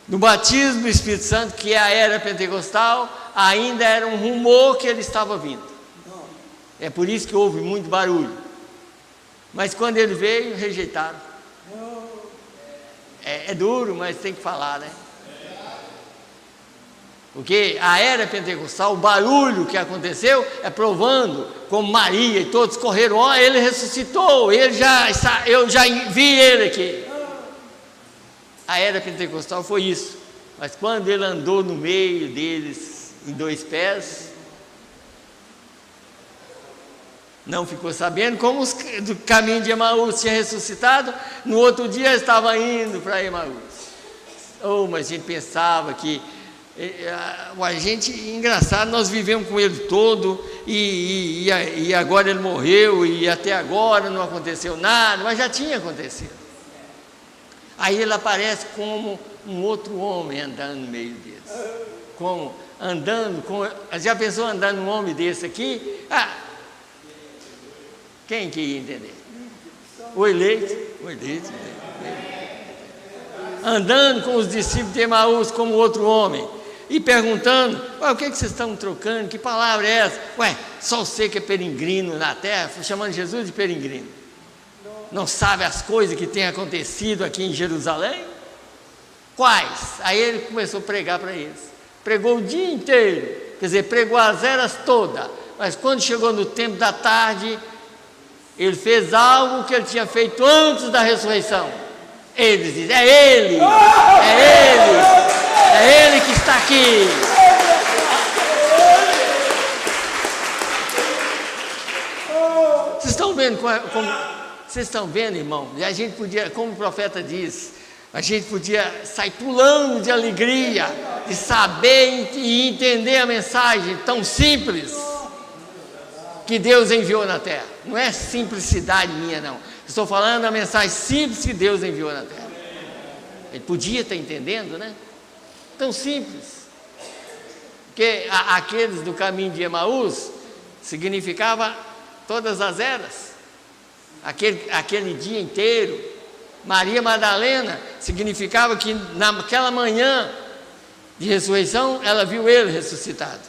No batismo do Espírito Santo, que é a era pentecostal, ainda era um rumor que ele estava vindo. É por isso que houve muito barulho. Mas quando ele veio, rejeitaram. É duro, mas tem que falar, né? Porque a era pentecostal, o barulho que aconteceu é provando como Maria e todos correram, ele ressuscitou, eu já vi ele aqui. A era pentecostal foi isso. Mas quando ele andou no meio deles em dois pés, não ficou sabendo, como do caminho de Emaús tinha ressuscitado, no outro dia estava indo para Emaús. Mas a gente pensava que a gente, engraçado, nós vivemos com ele todo e agora ele morreu e até agora não aconteceu nada, mas já tinha acontecido. Aí ele aparece como um outro homem andando no meio deles, já pensou andando um homem desse aqui? Quem que ia entender? O eleito. Andando com os discípulos de Emaús como outro homem. E perguntando, o que vocês estão trocando? Que palavra é essa? Só você que é peregrino na terra, chamando Jesus de peregrino. Não sabe as coisas que têm acontecido aqui em Jerusalém? Quais? Aí ele começou a pregar para eles. Pregou o dia inteiro, quer dizer, pregou as eras todas. Mas quando chegou no tempo da tarde, ele fez algo que ele tinha feito antes da ressurreição. Eles dizem, é Ele que está aqui. Vocês estão vendo vocês estão vendo, irmão? E a gente podia, como o profeta diz, a gente podia sair pulando de alegria, de saber e entender a mensagem tão simples que Deus enviou na terra. Não é simplicidade minha, não. Estou falando da mensagem simples que Deus enviou na terra. Ele podia estar entendendo, né? Tão simples. Porque aqueles do caminho de Emaús significava todas as eras. Aquele dia inteiro. Maria Madalena significava que naquela manhã de ressurreição ela viu ele ressuscitado.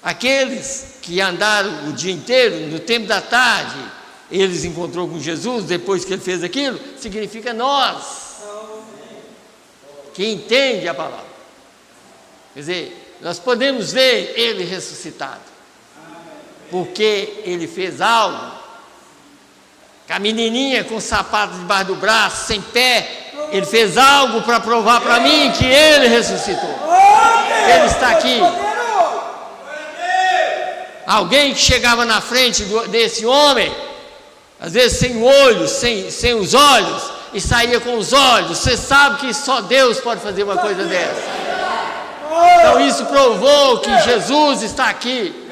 Aqueles que andaram o dia inteiro, no tempo da tarde, eles encontrou com Jesus depois que ele fez aquilo, significa nós, que entende a palavra. Quer dizer, nós podemos ver ele ressuscitado, porque ele fez algo. Com a menininha com o sapato debaixo do braço, sem pé, ele fez algo para provar para mim que ele ressuscitou. Ele está aqui. Alguém que chegava na frente desse homem, às vezes sem olhos, sem os olhos, e saía com os olhos. Você sabe que só Deus pode fazer uma coisa dessa. Então isso provou que Jesus está aqui.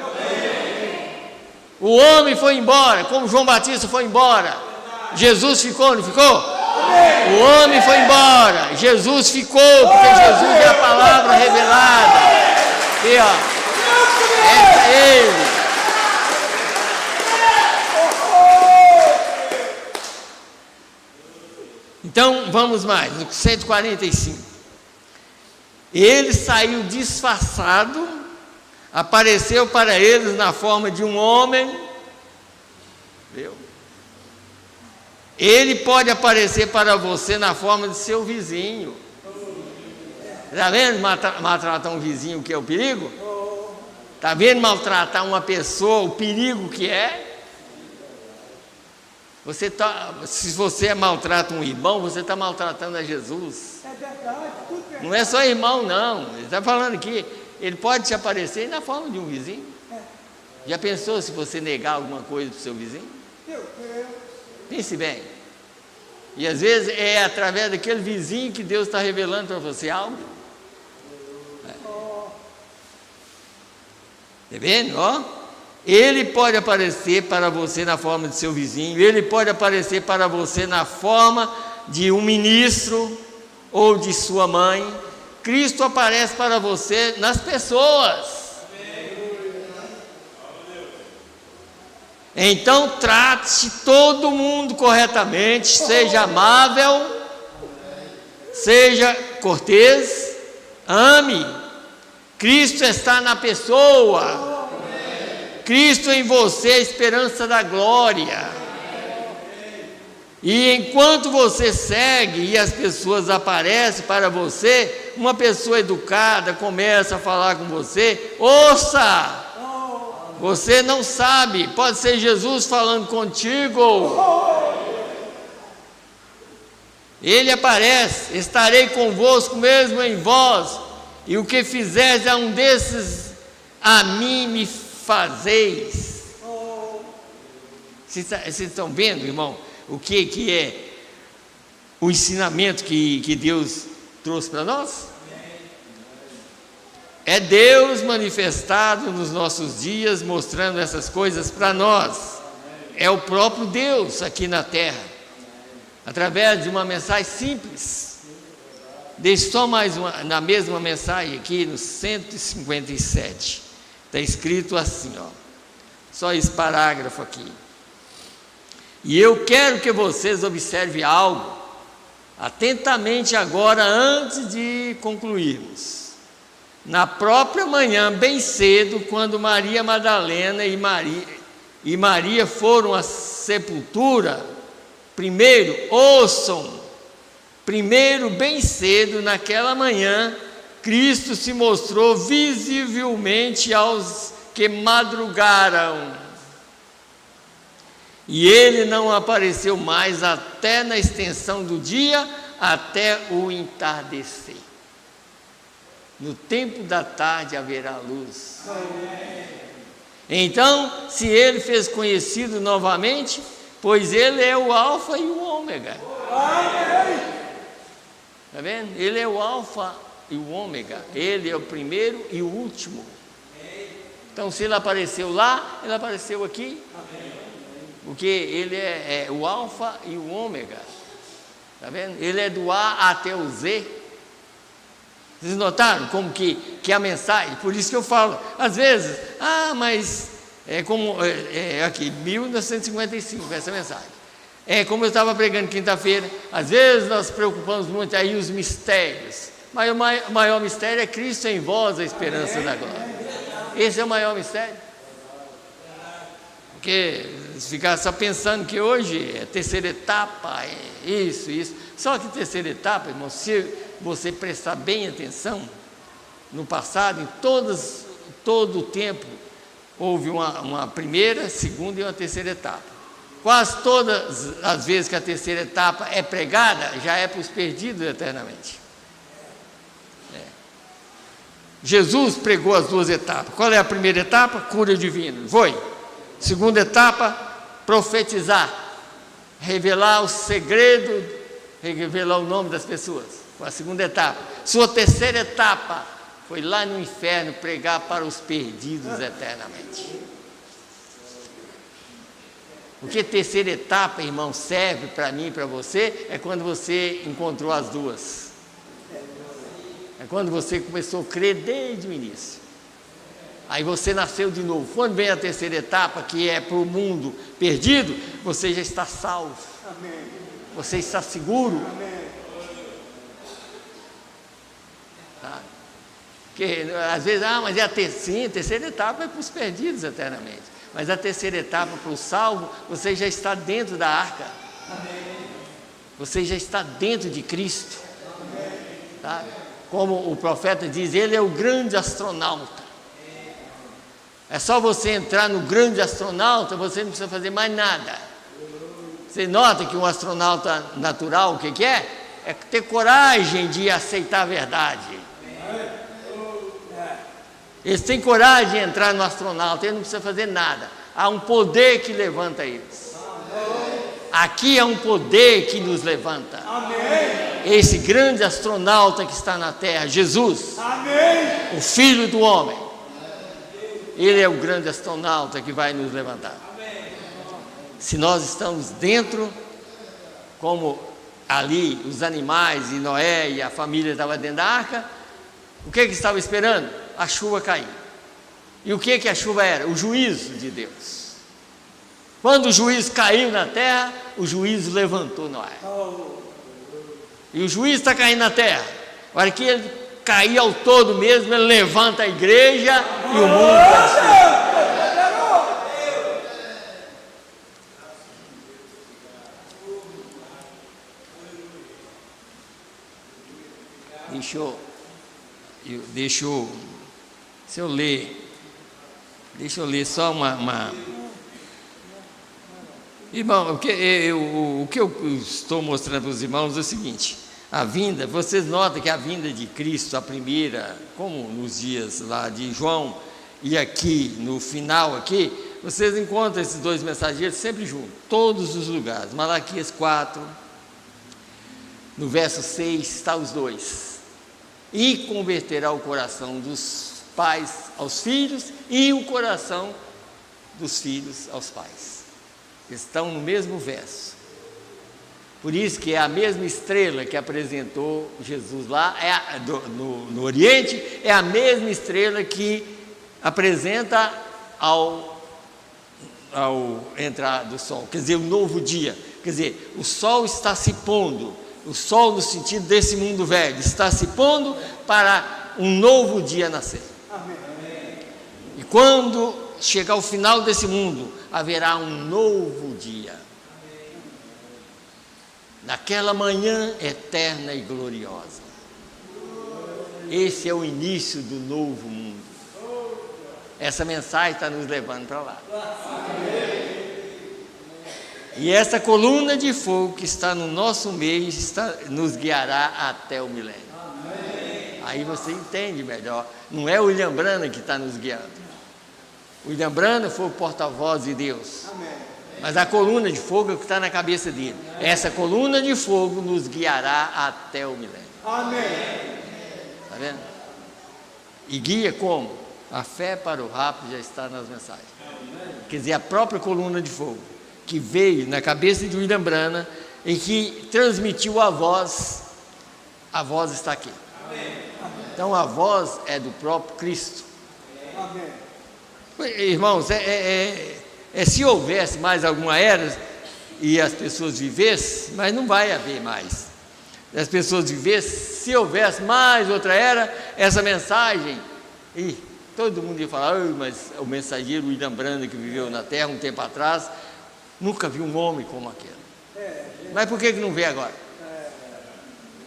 O homem foi embora, como João Batista foi embora. Jesus ficou, não ficou? O homem foi embora, Jesus ficou, porque Jesus é a palavra revelada. Aqui, ó. É ele. Então, vamos mais, no 145. Ele saiu disfarçado, apareceu para eles na forma de um homem. Viu? Ele pode aparecer para você na forma de seu vizinho. Está vendo maltratar um vizinho, que é o perigo? Está vendo maltratar uma pessoa, o perigo que é? Se você maltrata um irmão, você está maltratando a Jesus. É verdade, tudo verdade. Não é só irmão, não. Ele está falando aqui, ele pode te aparecer na forma de um vizinho. Já pensou se você negar alguma coisa para o seu vizinho? Pense bem. E às vezes é através daquele vizinho que Deus está revelando para você algo. Está vendo? Ó, ele pode aparecer para você na forma de seu vizinho, ele pode aparecer para você na forma de um ministro ou de sua mãe. Cristo aparece para você nas pessoas. Então trate todo mundo corretamente, seja amável, seja cortês, ame. Cristo está na pessoa. Cristo em você, a esperança da glória. E enquanto você segue e as pessoas aparecem para você, uma pessoa educada começa a falar com você, ouça! Você não sabe, pode ser Jesus falando contigo. Ele aparece, estarei convosco mesmo em vós, e o que fizeres a um desses, a mim me fazeis. Vocês estão vendo, irmão, o que é o ensinamento que Deus trouxe para nós? É Deus manifestado nos nossos dias, mostrando essas coisas para nós. É o próprio Deus aqui na terra, através de uma mensagem simples. Deixe só mais uma, na mesma mensagem aqui no 157, está escrito assim, ó, só esse parágrafo aqui. E eu quero que vocês observem algo atentamente agora, antes de concluirmos. Na própria manhã, bem cedo, quando Maria Madalena e Maria foram à sepultura, primeiro, bem cedo, naquela manhã, Cristo se mostrou visivelmente aos que madrugaram. E ele não apareceu mais até na extensão do dia, até o entardecer. No tempo da tarde haverá luz. Então, se ele fez conhecido novamente, pois ele é o alfa e o ômega. Está vendo? Ele é o alfa e o ômega. Ele é o primeiro e o último. Então, se ele apareceu lá, ele apareceu aqui. Porque ele é o alfa e o ômega, está vendo? Ele é do A até o Z. Vocês notaram como que a mensagem, por isso que eu falo, às vezes, mas é como, aqui, 1955, essa mensagem. É como eu estava pregando quinta-feira, às vezes nós preocupamos muito aí os mistérios, mas o maior mistério é Cristo em vós, a esperança da glória. Esse é o maior mistério. Porque ficar só pensando que hoje é terceira etapa, é isso. Só que terceira etapa, irmão, se você prestar bem atenção, no passado, em todo o tempo, houve uma primeira, segunda e uma terceira etapa. Quase todas as vezes que a terceira etapa é pregada, já é para os perdidos eternamente. Jesus pregou as duas etapas. Qual é a primeira etapa? Cura divina. Foi. Segunda etapa, profetizar, revelar o segredo, revelar o nome das pessoas. Foi a segunda etapa. Sua terceira etapa foi lá no inferno pregar para os perdidos eternamente. O que terceira etapa, irmão, serve para mim e para você é quando você encontrou as duas. É quando você começou a crer desde o início. Aí você nasceu de novo. Quando vem a terceira etapa, que é para o mundo perdido, você já está salvo. Amém. Você está seguro. Amém. Tá? Porque às vezes, mas é a terceira etapa é para os perdidos eternamente. Mas a terceira etapa para o salvo, você já está dentro da arca. Amém. Você já está dentro de Cristo. Amém. Tá? Como o profeta diz, ele é o grande astronauta. É só você entrar no grande astronauta, você não precisa fazer mais nada. Você nota que um astronauta natural, o que é? É ter coragem de aceitar a verdade. Eles têm coragem de entrar no astronauta, ele não precisa fazer nada. Há um poder que levanta eles. Aqui é um poder que nos levanta. Esse grande astronauta que está na Terra, Jesus, o Filho do Homem. Ele é o grande astronauta que vai nos levantar. Se nós estamos dentro, como ali os animais e Noé e a família estavam dentro da arca, o que estava esperando? A chuva cair. E o que a chuva era? O juízo de Deus. Quando o juízo caiu na terra, o juízo levantou Noé. E o juízo está caindo na terra. Agora que ele cair ao todo mesmo, ele levanta a igreja e o mundo vai destruir. Deixa eu ler só uma. Irmão, o que eu estou mostrando para os irmãos é o seguinte: a vinda, vocês notam que a vinda de Cristo, a primeira, como nos dias lá de João, e aqui no final aqui, vocês encontram esses dois mensageiros sempre juntos, todos os lugares. Malaquias 4, no verso 6, está os dois. E converterá o coração dos pais aos filhos e o coração dos filhos aos pais. Estão no mesmo verso. Por isso que é a mesma estrela que apresentou Jesus lá, no Oriente, é a mesma estrela que apresenta ao entrar do sol, quer dizer, o novo dia. Quer dizer, o sol está se pondo, o sol no sentido desse mundo velho, está se pondo para um novo dia nascer. Amém. E quando chegar o final desse mundo, haverá um novo dia. Naquela manhã eterna e gloriosa. Esse é o início do novo mundo. Essa mensagem está nos levando para lá. E essa coluna de fogo que está no nosso meio nos guiará até o milênio. Aí você entende melhor. Não é o William Branham que está nos guiando. O William Branham foi o porta-voz de Deus. Mas a coluna de fogo é o que está na cabeça dele. Essa coluna de fogo nos guiará até o milênio. Amém. Está vendo? E guia como? A fé para o rapto já está nas mensagens. Quer dizer, a própria coluna de fogo. que veio na cabeça de William Branham e que transmitiu a voz está aqui. Então a voz é do próprio Cristo. Irmãos, se houvesse mais alguma era e as pessoas vivessem, mas não vai haver mais. As pessoas vivessem, se houvesse mais outra era, essa mensagem, e todo mundo ia falar, mas o mensageiro William Branham que viveu na Terra um tempo atrás, nunca viu um homem como aquele. Mas por que não vê agora?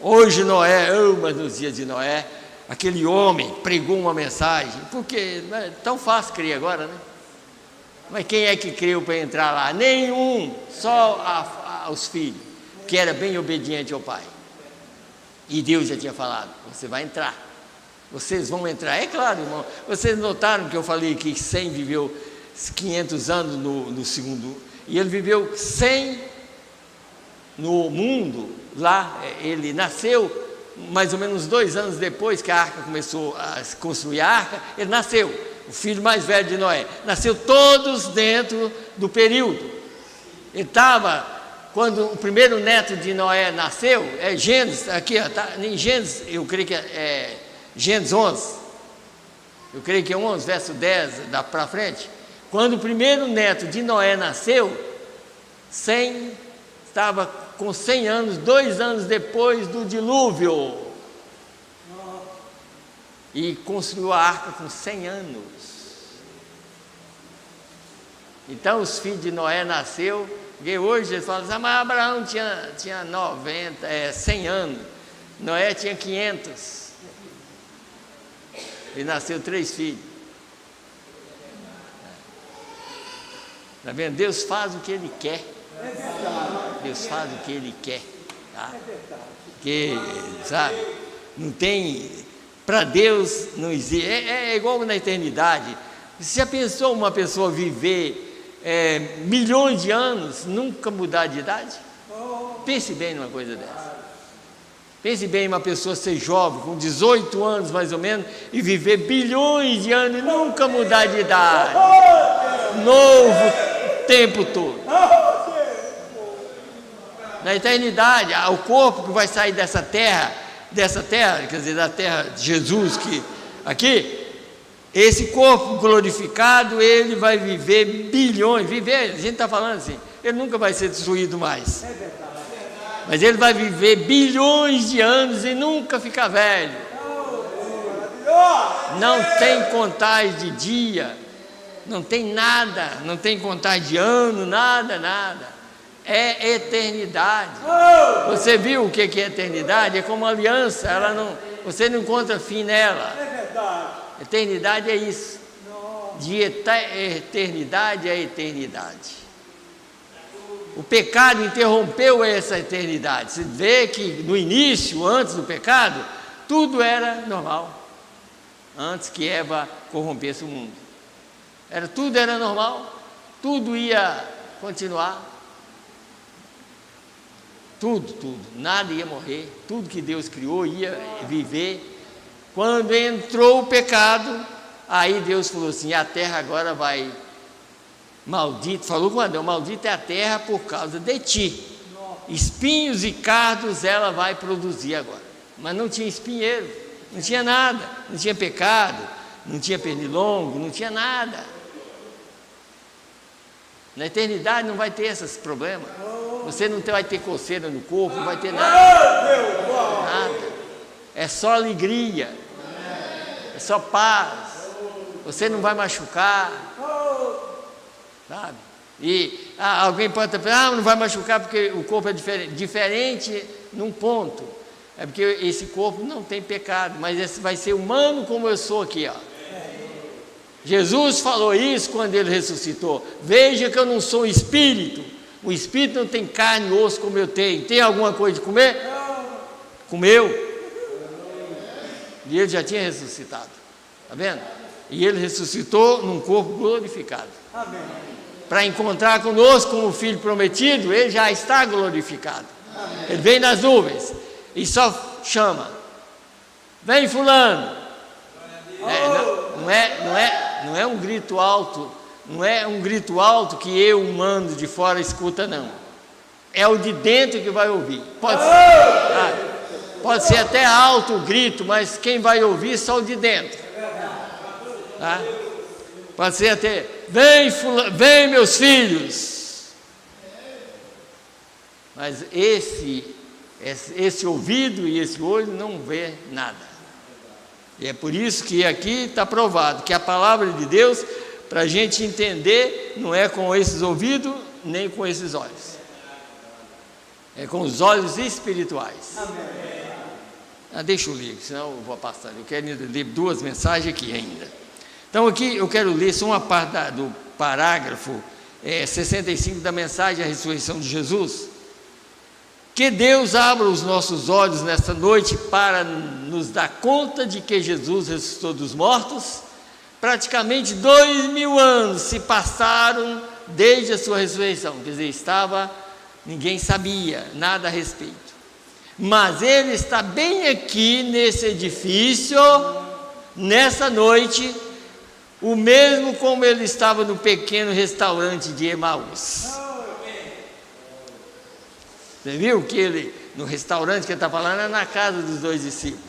Hoje Noé, mas nos dias de Noé, aquele homem pregou uma mensagem, porque é tão fácil crer agora, né? Mas quem é que creu para entrar lá? Nenhum, só os filhos, que era bem obediente ao pai. E Deus já tinha falado, você vai entrar, vocês vão entrar. É claro, irmão, vocês notaram que eu falei que Sem viveu 500 anos no segundo, e ele viveu 100 no mundo, lá ele nasceu mais ou menos 2 anos depois que a arca começou a construir a arca, ele nasceu, o filho mais velho de Noé, nasceu todos dentro do período. Ele estava, quando o primeiro neto de Noé nasceu, Gênesis, aqui tá, em Gênesis, eu creio que é Gênesis 11, eu creio que é 11, verso 10, para frente, quando o primeiro neto de Noé nasceu, estava com 100 anos, 2 anos depois do dilúvio, e construiu a arca com 100 anos. Então os filhos de Noé nasceu, porque hoje eles falam assim, mas Abraão tinha 100 anos, Noé tinha 500, e nasceu 3 filhos. Está vendo? Deus faz o que Ele quer. Deus faz o que Ele quer, tá? Porque, sabe, não tem, para Deus não existe, é igual na eternidade. Você já pensou uma pessoa viver milhões de anos, nunca mudar de idade? Pense bem numa coisa dessa. Pense bem uma pessoa ser jovem, com 18 anos mais ou menos, e viver bilhões de anos e nunca mudar de idade. Novo o tempo todo. Na eternidade, o corpo que vai sair dessa terra, quer dizer, da terra de Jesus, que aqui, esse corpo glorificado, ele vai viver bilhões, a gente está falando assim, ele nunca vai ser destruído mais. Mas ele vai viver bilhões de anos e nunca ficar velho. Não tem contagem de dia, não tem nada, não tem contagem de ano, nada. É eternidade. Você viu o que é eternidade? É como uma aliança, você não encontra fim nela. Eternidade é isso. De eternidade a eternidade. O pecado interrompeu essa eternidade. Você vê que no início, antes do pecado, tudo era normal. Antes que Eva corrompesse o mundo. Tudo era normal. Tudo ia continuar. Tudo, nada ia morrer, tudo que Deus criou ia viver. Quando entrou o pecado, aí Deus falou assim, a terra agora vai, maldito, falou com Adão, maldita é a terra por causa de ti, espinhos e cardos ela vai produzir agora. Mas não tinha espinheiro, não tinha nada, não tinha pecado, não tinha pernilongo, não tinha nada. Na eternidade não vai ter esses problemas. Você não vai ter coceira no corpo, não vai ter nada. É só alegria. É só paz. Você não vai machucar. Sabe? E alguém pode estar pensando, não vai machucar porque o corpo é diferente num ponto. É porque esse corpo não tem pecado, mas esse vai ser humano como eu sou aqui, ó. Jesus falou isso quando ele ressuscitou. Veja que eu não sou espírito. O espírito não tem carne e osso como eu tenho. Tem alguma coisa de comer? Comeu. E ele já tinha ressuscitado. Está vendo? E ele ressuscitou num corpo glorificado. Para encontrar conosco como filho prometido, ele já está glorificado. Ele vem nas nuvens e só chama. Vem fulano. Não é um grito alto não é um grito alto que eu, humano de fora, escuta, não. É o de dentro que vai ouvir. Pode ser até alto o grito, mas quem vai ouvir é só o de dentro. Tá? Pode ser até, vem meus filhos. Mas esse ouvido e esse olho não vê nada. E é por isso que aqui está provado que a palavra de Deus, para a gente entender, não é com esses ouvidos, nem com esses olhos. É com os olhos espirituais. Deixa eu ler, senão eu vou passar. Eu quero ler 2 mensagens aqui ainda. Então aqui eu quero ler só uma parte do parágrafo 65 da mensagem, a ressurreição de Jesus. Que Deus abra os nossos olhos nesta noite para nos dar conta de que Jesus ressuscitou dos mortos. Praticamente 2000 anos se passaram desde a sua ressurreição, quer dizer, ninguém sabia nada a respeito. Mas Ele está bem aqui nesse edifício, nessa noite, o mesmo como Ele estava no pequeno restaurante de Emaús. Você viu que ele, no restaurante que ele está falando, é na casa dos 2 discípulos.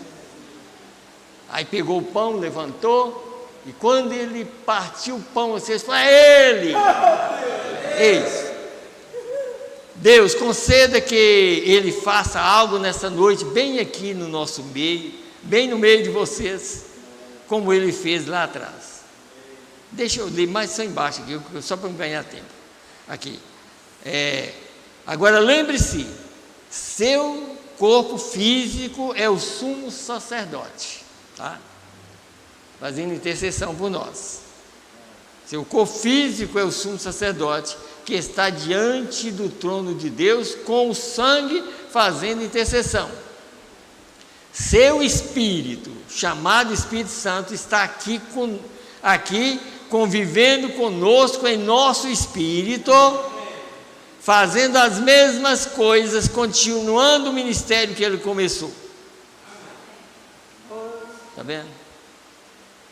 Aí pegou o pão, levantou, e quando ele partiu o pão, vocês falaram, é Ele! Isso. Deus, conceda que Ele faça algo nessa noite, bem aqui no nosso meio, bem no meio de vocês, como Ele fez lá atrás. Deixa eu ler mais só embaixo aqui, só para ganhar tempo. Aqui. Agora lembre-se, seu corpo físico é o sumo sacerdote, tá? Fazendo intercessão por nós. Seu corpo físico é o sumo sacerdote que está diante do trono de Deus com o sangue fazendo intercessão. Seu espírito, chamado Espírito Santo, está aqui convivendo conosco em nosso espírito, fazendo as mesmas coisas, continuando o ministério que Ele começou. Está vendo?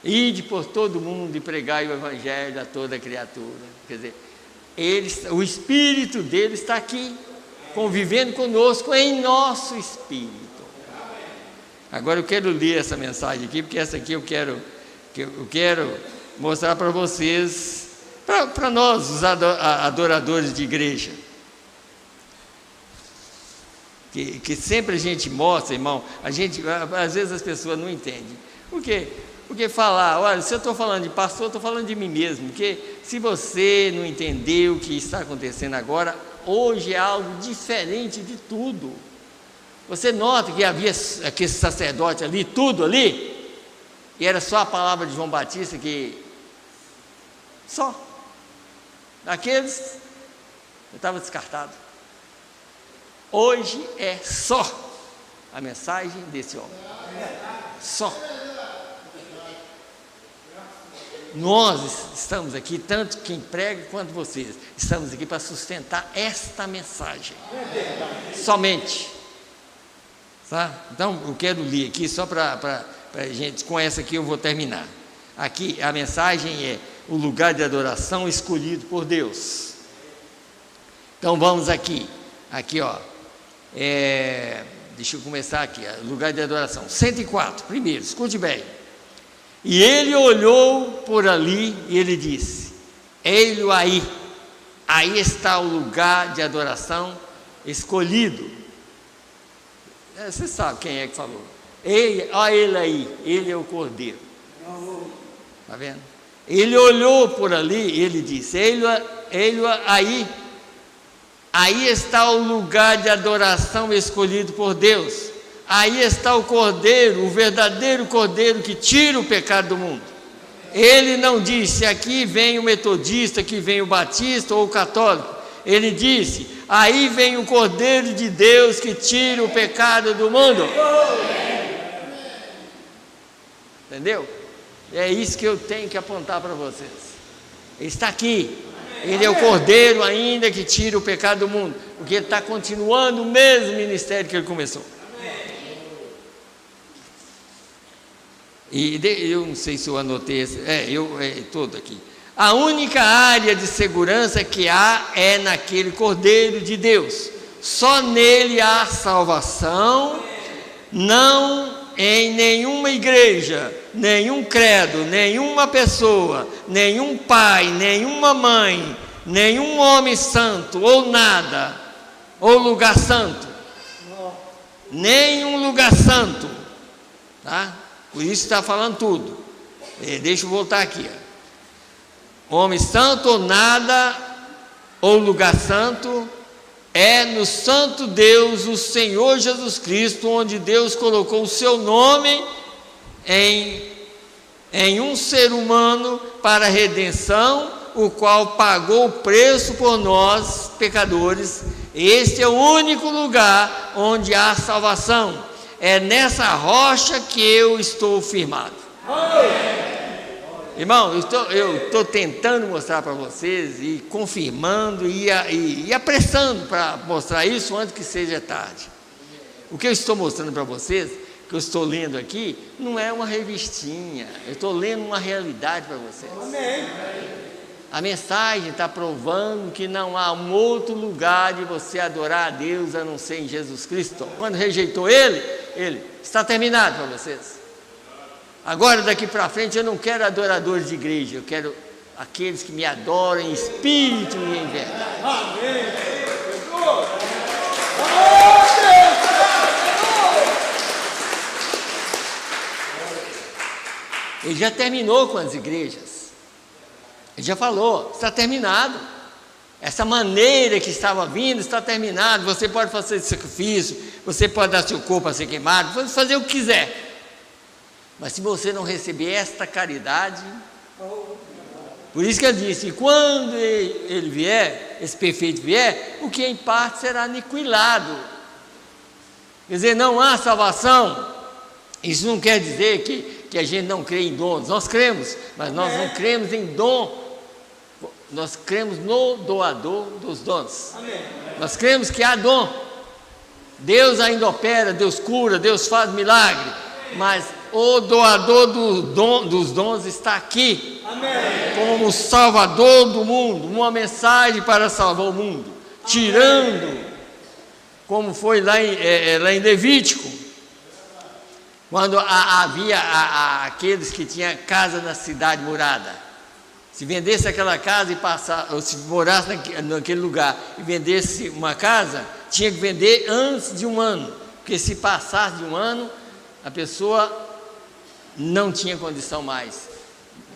Ide por todo mundo e pregai o Evangelho a toda criatura. Quer dizer, o Espírito dele está aqui, convivendo conosco em nosso espírito. Agora eu quero ler essa mensagem aqui, porque essa aqui eu quero mostrar para vocês, para nós, os adoradores de igreja. Que sempre a gente mostra, irmão, às vezes as pessoas não entendem. Por quê? Porque falar, olha, se eu estou falando de pastor, eu estou falando de mim mesmo, porque se você não entendeu o que está acontecendo agora, hoje é algo diferente de tudo. Você nota que havia aquele sacerdote ali, tudo ali, e era só a palavra de João Batista que, só, daqueles, eu estava descartado. Hoje é só a mensagem desse homem, só. Nós estamos aqui, tanto quem prega quanto vocês, estamos aqui para sustentar esta mensagem, somente, tá? Então eu quero ler aqui, só para a gente, com essa aqui eu vou terminar. Aqui a mensagem é o lugar de adoração escolhido por Deus. Então vamos aqui ó, deixa eu começar aqui, lugar de adoração, 104, primeiro, escute bem. E ele olhou por ali e ele disse, ei-lo aí está o lugar de adoração escolhido. Você sabe quem é que falou, olha ele aí, ele é o Cordeiro, está vendo? Ele olhou por ali e ele disse, ei-lo aí está o lugar de adoração escolhido por Deus. Aí está o Cordeiro, o verdadeiro Cordeiro que tira o pecado do mundo. Ele não disse, aqui vem o metodista, aqui vem o batista ou o católico. Ele disse, aí vem o Cordeiro de Deus que tira o pecado do mundo. Entendeu? É isso que eu tenho que apontar para vocês. Ele está aqui. Ele é o Cordeiro ainda que tira o pecado do mundo. Porque ele está continuando o mesmo ministério que ele começou. E eu não sei se eu anotei todo aqui. A única área de segurança que há é naquele Cordeiro de Deus. Só nele há salvação, não em nenhuma igreja, nenhum credo, nenhuma pessoa, nenhum pai, nenhuma mãe, nenhum homem santo, ou nada, ou lugar santo. Nenhum lugar santo, tá? Por isso está falando tudo. Deixa eu voltar aqui. Homem santo ou nada, ou lugar santo, é no santo Deus, o Senhor Jesus Cristo, onde Deus colocou o seu nome em um ser humano para a redenção, o qual pagou o preço por nós, pecadores. Este é o único lugar onde há salvação. É nessa rocha que eu estou firmado. Irmão, eu estou tentando mostrar para vocês e confirmando e apressando para mostrar isso antes que seja tarde. O que eu estou mostrando para vocês, que eu estou lendo aqui, não é uma revistinha. Eu estou lendo uma realidade para vocês. Amém. A mensagem está provando que não há um outro lugar de você adorar a Deus a não ser em Jesus Cristo. Quando rejeitou Ele está terminado para vocês. Agora, daqui para frente, eu não quero adoradores de igreja, eu quero aqueles que me adoram em espírito e em verdade. Amém. Ele já terminou com as igrejas. Ele já falou, está terminado. Essa maneira que estava vindo está terminado. Você pode fazer sacrifício, você pode dar seu corpo a ser queimado, pode fazer o que quiser. Mas se você não receber esta caridade, por isso que ele disse, quando ele vier, esse perfeito vier, o que em parte será aniquilado. Quer dizer, não há salvação. Isso não quer dizer que a gente não crê em dons. Nós cremos, mas nós não cremos em dom. Nós cremos no doador dos dons. Nós cremos que há dom. Deus ainda opera, Deus cura, Deus faz milagre, mas o doador dos dons está aqui. Amém. Como salvador do mundo, uma mensagem para salvar o mundo, tirando, como foi lá em Levítico, quando havia aqueles que tinham casa na cidade murada. Se vendesse aquela casa e passasse, ou se morasse naquele lugar e vendesse uma casa, tinha que vender antes de um ano, porque se passasse de um ano, a pessoa não tinha condição mais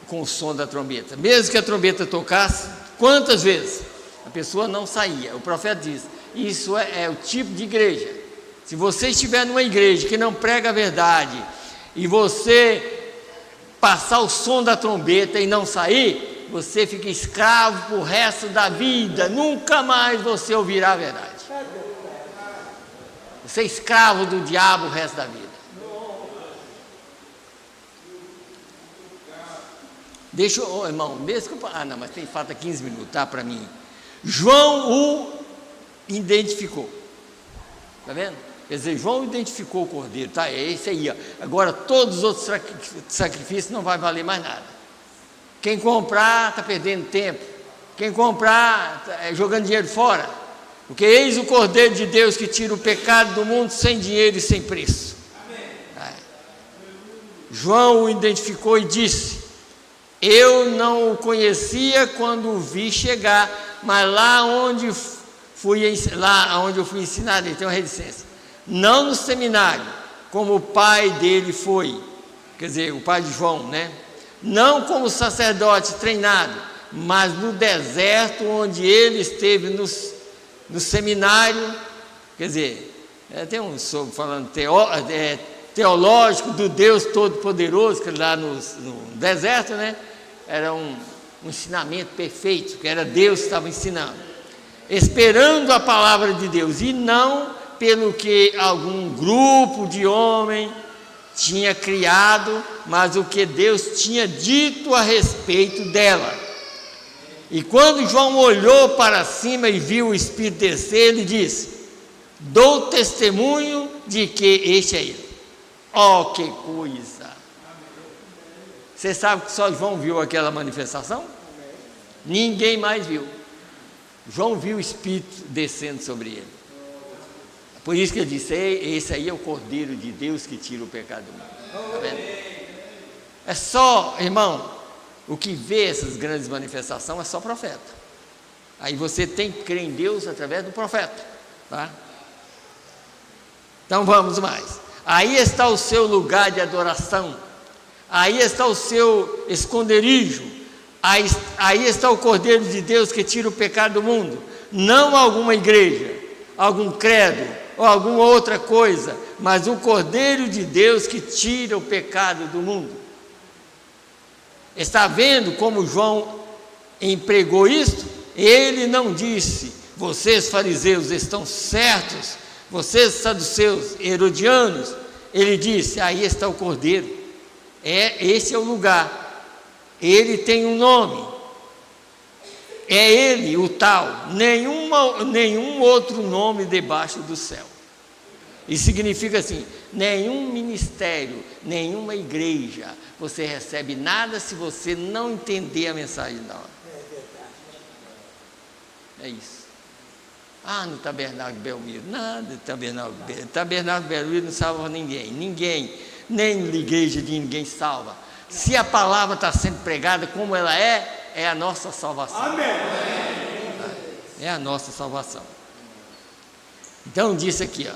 com o som da trombeta. Mesmo que a trombeta tocasse, quantas vezes? A pessoa não saía. O profeta diz, isso é o tipo de igreja. Se você estiver numa igreja que não prega a verdade, e você passar o som da trombeta e não sair, você fica escravo pro resto da vida, nunca mais você ouvirá a verdade. Você é escravo do diabo o resto da vida. Deixa eu, irmão, mesmo que não, mas falta 15 minutos, tá, para mim. João o identificou. Tá vendo? Quer dizer, João identificou o cordeiro, tá? É esse aí, ó. Agora todos os outros sacrifícios não vai valer mais nada. Quem comprar está perdendo tempo. Quem comprar está jogando dinheiro fora. Porque eis o Cordeiro de Deus que tira o pecado do mundo sem dinheiro e sem preço. Amém. João o identificou e disse: eu não o conhecia quando o vi chegar, mas lá onde eu fui ensinado, ele tem uma reticência. Não no seminário, como o pai dele foi, quer dizer, o pai de João, né? Não como sacerdote treinado, mas no deserto onde ele esteve no seminário, quer dizer, tem um falando teológico do Deus Todo-Poderoso, que lá no deserto, né? Era um ensinamento perfeito, que era Deus que estava ensinando, esperando a palavra de Deus, e não pelo que algum grupo de homem tinha criado, mas o que Deus tinha dito a respeito dela. E quando João olhou para cima e viu o Espírito descer, ele disse: dou testemunho de que este é ele. Oh, que coisa! Você sabe que só João viu aquela manifestação? Ninguém mais viu. João viu o Espírito descendo sobre ele. Por isso que ele disse: esse aí é o Cordeiro de Deus que tira o pecado do mundo. Está vendo? É só, irmão, o que vê essas grandes manifestações é só profeta. Aí você tem que crer em Deus através do profeta, tá? Então vamos mais. Aí está o seu lugar de adoração. Aí está o seu esconderijo. Aí está o Cordeiro de Deus que tira o pecado do mundo. Não alguma igreja, algum credo ou alguma outra coisa, mas o Cordeiro de Deus que tira o pecado do mundo. Está vendo como João empregou isto? Ele não disse: vocês fariseus estão certos, vocês saduceus, herodianos. Ele disse: aí está o Cordeiro. Esse é o lugar. Ele tem um nome. É ele o tal. Nenhum outro nome debaixo do céu. Isso significa assim: nenhum ministério, nenhuma igreja, você recebe nada se você não entender a mensagem da hora. É isso. No Tabernáculo de Belmiro, nada. Tabernáculo de Belmiro não salva ninguém, nem igreja de ninguém salva. Se a palavra está sendo pregada como ela é a nossa salvação. Amém. É a nossa salvação. Então disse aqui,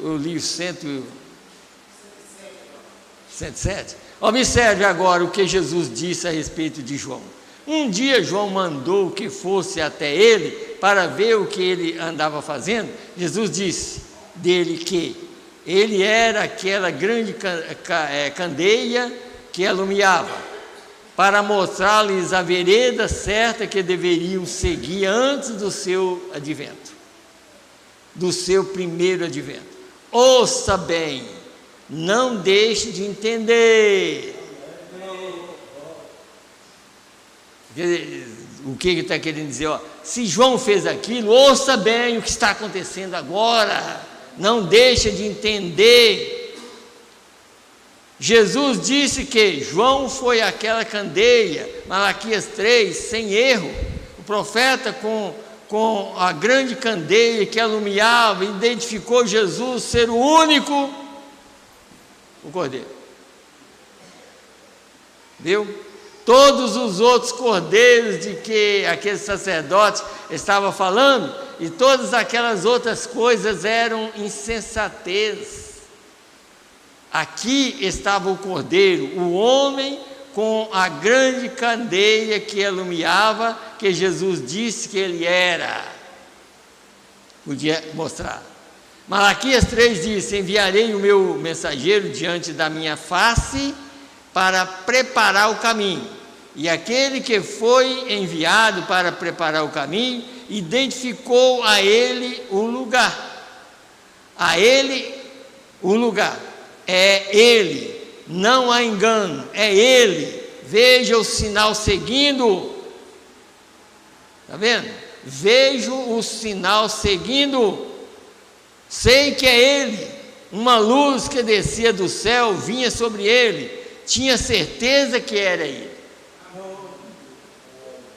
eu li o 107. Observe agora o que Jesus disse a respeito de João. Um dia João mandou que fosse até ele para ver o que ele andava fazendo. Jesus disse dele que ele era aquela grande candeia que alumiava, para mostrar-lhes a vereda certa que deveriam seguir antes do seu advento, do seu primeiro advento. Ouça bem, não deixe de entender. O que ele está querendo dizer? Se João fez aquilo, ouça bem o que está acontecendo agora. Não deixa de entender. Jesus disse que João foi aquela candeia, Malaquias 3, sem erro. O profeta com a grande candeia que alumiava, identificou Jesus ser o único, o Cordeiro. Viu? Todos os outros cordeiros de que aquele sacerdote estava falando, e todas aquelas outras coisas eram insensatez. Aqui estava o Cordeiro, o homem com a grande candeia que alumiava, que Jesus disse que ele era. Podia mostrar. Malaquias 3 diz: enviarei o meu mensageiro diante da minha face para preparar o caminho. E aquele que foi enviado para preparar o caminho, identificou a ele o lugar. A ele o lugar. É ele, não há engano, é ele. Veja o sinal seguindo. Está vendo? Vejo o sinal seguindo. Sei que é ele. Uma luz que descia do céu vinha sobre ele. Tinha certeza que era ele.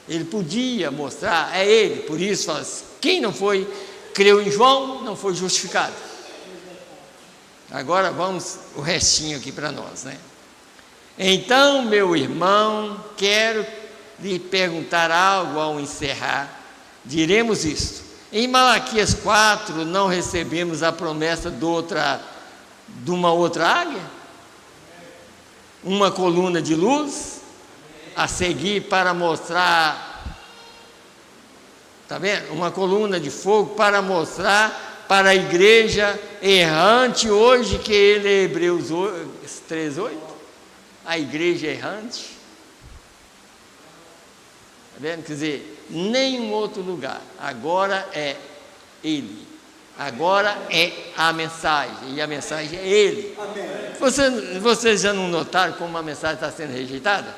Ele podia mostrar, é ele. Por isso fala assim, quem não creu em João, não foi justificado. Agora vamos o restinho aqui para nós, né? Então, meu irmão, quero lhe perguntar algo ao encerrar. Diremos isto: em Malaquias 4 não recebemos a promessa de uma outra águia? Uma coluna de luz a seguir para mostrar, está vendo? Uma coluna de fogo para mostrar para a igreja errante hoje, que ele é Hebreus 3:8, a igreja errante. Está vendo? Quer dizer, nenhum outro lugar, agora é ele, agora é a mensagem, e a mensagem é ele. Vocês já não notaram como a mensagem está sendo rejeitada?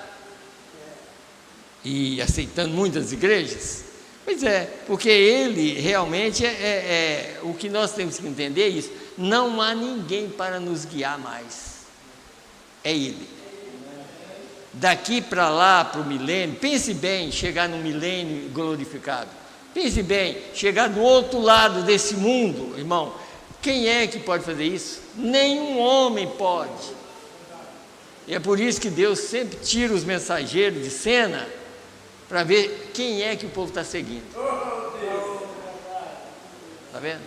E aceitando muitas igrejas? Pois é, porque ele realmente o que nós temos que entender é isso. Não há ninguém para nos guiar mais. É ele. daqui para lá, para o milênio, pense bem, chegar no milênio glorificado. Pense bem, chegar do outro lado desse mundo, irmão. Quem é que pode fazer isso? Nenhum homem pode. E é por isso que Deus sempre tira os mensageiros de cena, para ver quem é que o povo está seguindo. Está vendo?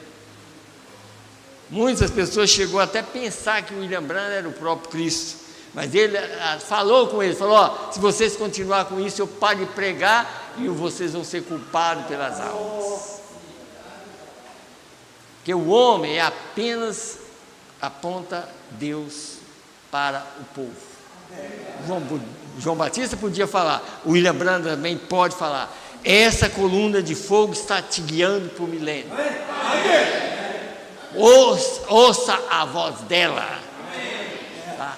Muitas pessoas chegou até a pensar que o William Branham era o próprio Cristo, mas ele falou com eles, falou, ó, se vocês continuarem com isso, eu paro de pregar e vocês vão ser culpados pelas almas. Porque o homem apenas aponta Deus para o povo. João Batista podia falar, o William Branham também pode falar, essa coluna de fogo está te guiando para o milênio. Ouça a voz dela. Tá?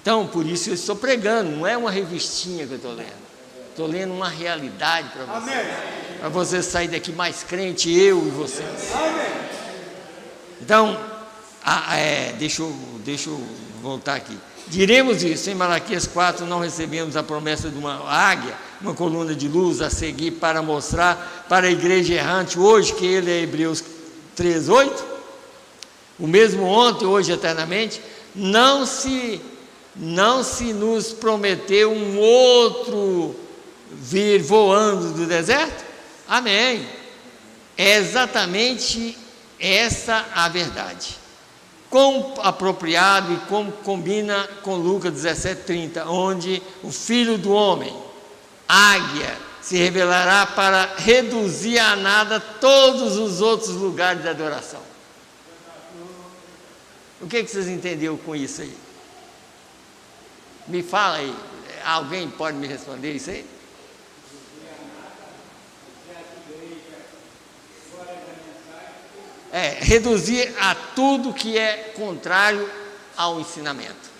Então, por isso eu estou pregando, não é uma revistinha que eu estou lendo. Estou lendo uma realidade para vocês. Para vocês saírem daqui mais crente, eu e vocês. Então, deixa eu voltar aqui. Diremos isso, em Malaquias 4, não recebemos a promessa de uma águia, uma coluna de luz a seguir para mostrar para a igreja errante hoje, que ele é Hebreus 3:8, o mesmo ontem, hoje eternamente. Não se nos prometeu um outro vir voando do deserto? Amém. É exatamente essa a verdade. Quão apropriado e como combina com Lucas 17:30, onde o Filho do Homem, águia, se revelará para reduzir a nada todos os outros lugares de adoração. O que vocês entenderam com isso aí? Me fala aí, alguém pode me responder isso aí? Reduzir a tudo que é contrário ao ensinamento.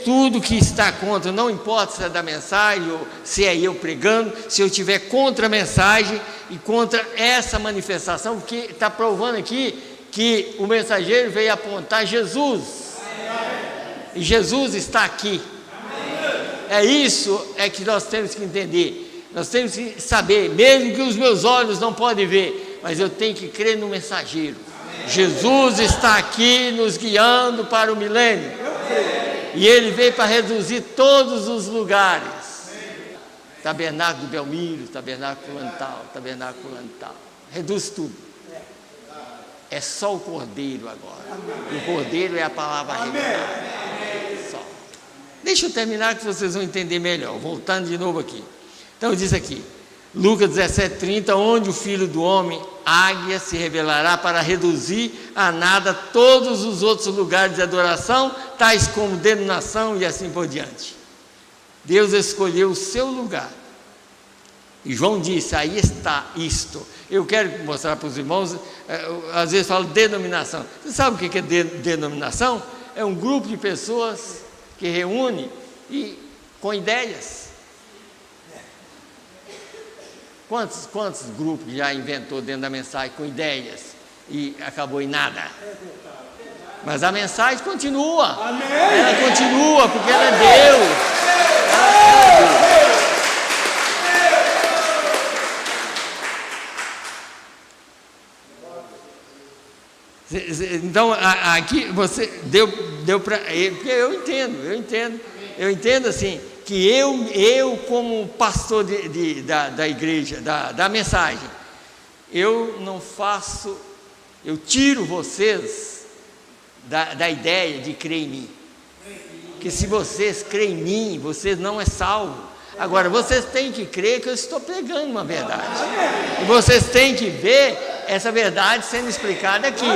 Tudo que está contra, não importa se é da mensagem ou se é eu pregando, se eu estiver contra a mensagem e contra essa manifestação, porque está provando aqui que o mensageiro veio apontar Jesus. E Jesus está aqui. Isso que nós temos que entender. Nós temos que saber, mesmo que os meus olhos não podem ver, mas eu tenho que crer no mensageiro. Jesus está aqui nos guiando para o milênio. E ele veio para reduzir todos os lugares. Tabernáculo do Belmiro, tabernáculo tal. Reduz tudo. É só o Cordeiro agora. O Cordeiro é a palavra revelada. Só. Deixa eu terminar que vocês vão entender melhor. Voltando de novo aqui. Então diz aqui, Lucas 17:30, onde o Filho do Homem, águia, se revelará para reduzir a nada todos os outros lugares de adoração, tais como denominação e assim por diante. Deus escolheu o seu lugar. E João disse, aí está isto. Eu quero mostrar para os irmãos, às vezes falo denominação. Você sabe o que é denominação? É um grupo de pessoas que reúne com ideias. Quantos grupos já inventou dentro da mensagem com ideias e acabou em nada? Mas a mensagem continua. Amém. Ela continua porque ela é Deus. Então aqui você deu para, porque eu entendo assim, que eu como pastor da igreja, da mensagem, eu não faço, eu tiro vocês da ideia de crer em mim, porque se vocês creem em mim, vocês não é salvo. Agora, vocês têm que crer que eu estou pregando uma verdade, e vocês têm que ver essa verdade sendo explicada aqui.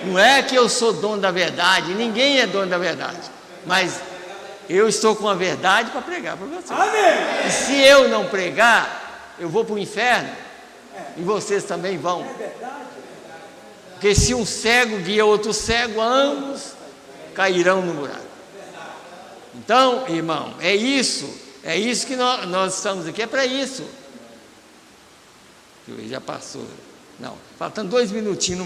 Não é que eu sou dono da verdade, ninguém é dono da verdade, mas eu estou com a verdade para pregar para vocês. Amém. E se eu não pregar, eu vou para o inferno. E vocês também vão. Porque se um cego guia outro cego, ambos cairão no buraco. Então, irmão, é isso que nós estamos aqui, é para isso. Já passou. Não, faltando 2 minutinhos no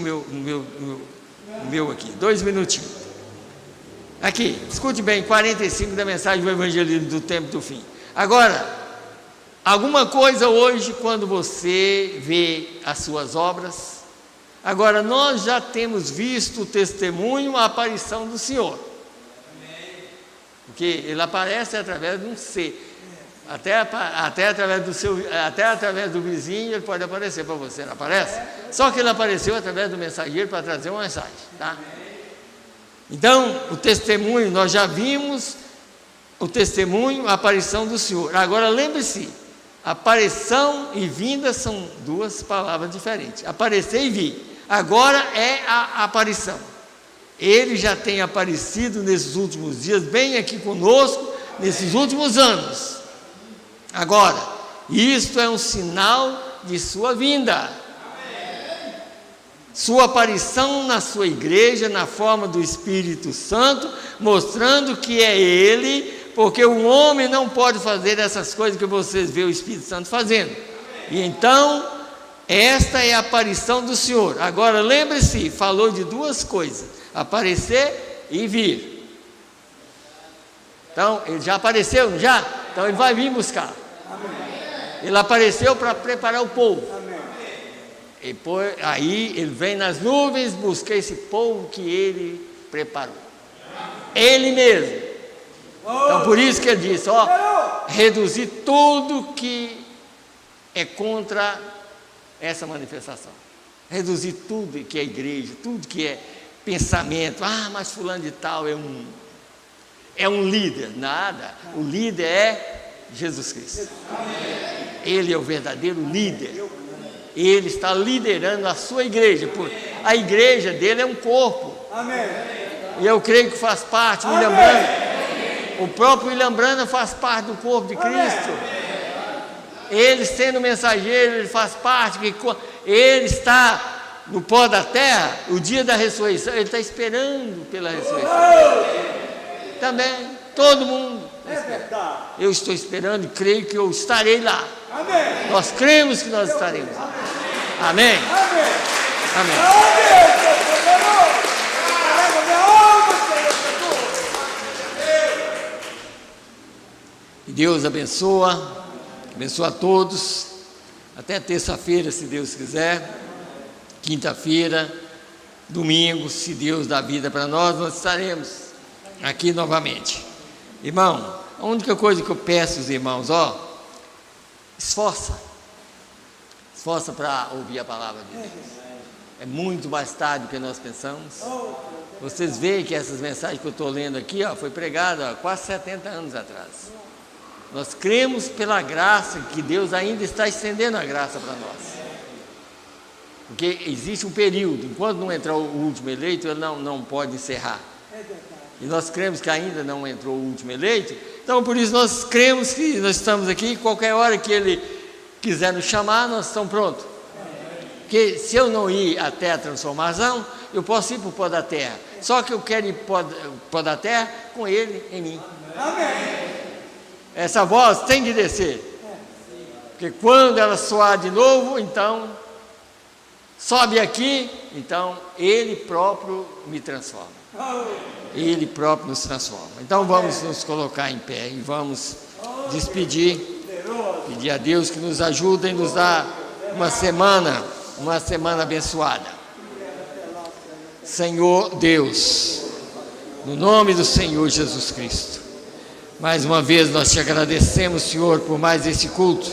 meu aqui. 2 minutinhos. Aqui, escute bem, 45 da mensagem do evangelismo do tempo do fim. Agora, alguma coisa hoje quando você vê as suas obras. Agora, nós já temos visto o testemunho, a aparição do Senhor. Porque ele aparece através de um ser. Até através do vizinho ele pode aparecer para você, não aparece? Só que ele apareceu através do mensageiro para trazer uma mensagem, tá? Então, o testemunho, nós já vimos o testemunho, a aparição do Senhor. Agora, lembre-se, aparição e vinda são duas palavras diferentes. Aparecer e vir. Agora é a aparição. Ele já tem aparecido nesses últimos dias, bem aqui conosco, nesses últimos anos. Agora, isto é um sinal de sua vinda. Sua aparição na sua igreja, na forma do Espírito Santo, mostrando que é Ele, porque o homem não pode fazer essas coisas que vocês veem o Espírito Santo fazendo. E então, esta é a aparição do Senhor. Agora, lembre-se, falou de duas coisas: aparecer e vir. Então, ele já apareceu, não já? Então, ele vai vir buscar. Ele apareceu para preparar o povo. E aí ele vem nas nuvens buscar esse povo que ele preparou. Ele mesmo. Então por isso que ele disse, reduzir tudo que é contra essa manifestação. Reduzir tudo que é igreja, tudo que é pensamento. Mas fulano de tal é um líder. Nada. O líder é Jesus Cristo. Ele é o verdadeiro líder. Ele está liderando a sua igreja. A igreja dele é um corpo. E eu creio que faz parte. O próprio William Branham faz parte do corpo de Cristo. Ele, sendo mensageiro, ele faz parte. Ele está no pó da terra, o dia da ressurreição. Ele está esperando pela ressurreição. Também, todo mundo. Eu estou esperando e creio que eu estarei lá. Amém. Nós cremos que nós estaremos lá. Amém. Amém. E Deus abençoa a todos. Até terça-feira, se Deus quiser. Quinta-feira, domingo, se Deus dá vida para nós estaremos aqui novamente. Irmão, a única coisa que eu peço aos irmãos, esforça para ouvir a palavra de Deus. É muito mais tarde do que nós pensamos. Vocês veem que essas mensagens que eu estou lendo aqui, foi pregada há quase 70 anos atrás. Nós cremos pela graça, que Deus ainda está estendendo a graça para nós. Porque existe um período, enquanto não entrar o último eleito, ele não pode encerrar. E nós cremos que ainda não entrou o último eleito, então por isso nós cremos que nós estamos aqui, qualquer hora que ele quiser nos chamar, nós estamos prontos. Porque se eu não ir até a transformação, eu posso ir para o pó da terra. Só que eu quero ir para o pó da terra com ele em mim. Essa voz tem que descer. Porque quando ela soar de novo, então, sobe aqui, então ele próprio me transforma. Ele próprio nos transforma. Então vamos nos colocar em pé e vamos despedir, pedir a Deus que nos ajude e nos dá uma semana abençoada. Senhor Deus, no nome do Senhor Jesus Cristo, mais uma vez nós te agradecemos, Senhor, por mais esse culto.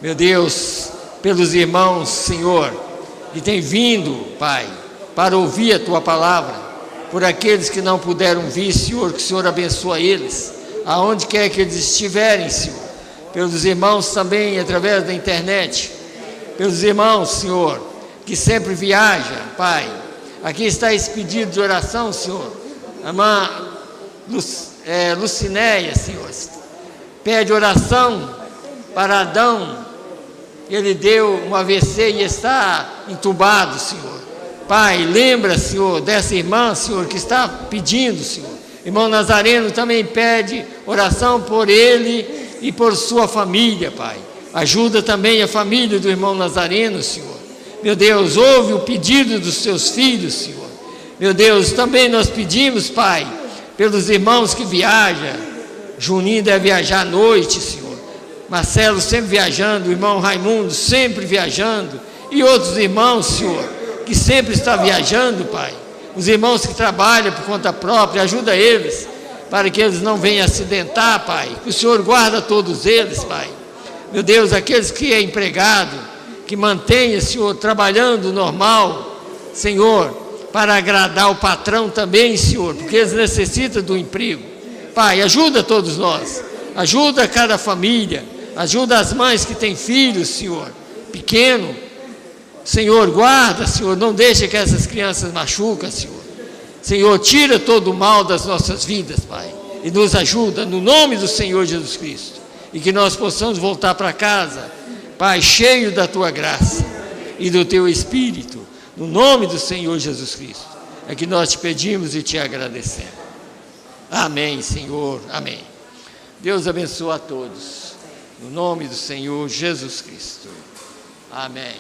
Meu Deus, pelos irmãos, Senhor, que têm vindo, Pai, para ouvir a tua palavra. Por aqueles que não puderam vir, Senhor, que o Senhor abençoe eles, aonde quer que eles estiverem, Senhor. Pelos irmãos também, através da internet. Pelos irmãos, Senhor, que sempre viajam, Pai. Aqui está esse pedido de oração, Senhor. A irmã Lucinéia, Senhor, pede oração para Adão. Ele deu um AVC e está entubado, Senhor. Pai, lembra, Senhor, dessa irmã, Senhor, que está pedindo, Senhor. Irmão Nazareno também pede oração por ele e por sua família, Pai. Ajuda também a família do irmão Nazareno, Senhor. Meu Deus, ouve o pedido dos teus filhos, Senhor. Meu Deus, também nós pedimos, Pai, pelos irmãos que viajam. Juninho deve viajar à noite, Senhor. Marcelo sempre viajando, o irmão Raimundo sempre viajando, e outros irmãos, Senhor, que sempre estão viajando, Pai. Os irmãos que trabalham por conta própria, ajuda eles, para que eles não venham acidentar, Pai. Que o Senhor guarda todos eles, Pai. Meu Deus, aqueles que é empregado, que mantenha, Senhor, trabalhando normal, Senhor, para agradar o patrão também, Senhor, porque eles necessitam do emprego. Pai, ajuda todos nós, ajuda cada família, ajuda as mães que têm filhos, Senhor, pequeno. Senhor, guarda, Senhor, não deixe que essas crianças machuquem, Senhor. Senhor, tira todo o mal das nossas vidas, Pai, e nos ajuda, no nome do Senhor Jesus Cristo, e que nós possamos voltar para casa, Pai, cheio da Tua graça e do Teu Espírito, no nome do Senhor Jesus Cristo, é que nós te pedimos e te agradecemos. Amém, Senhor, amém. Deus abençoe a todos, no nome do Senhor Jesus Cristo. Amém.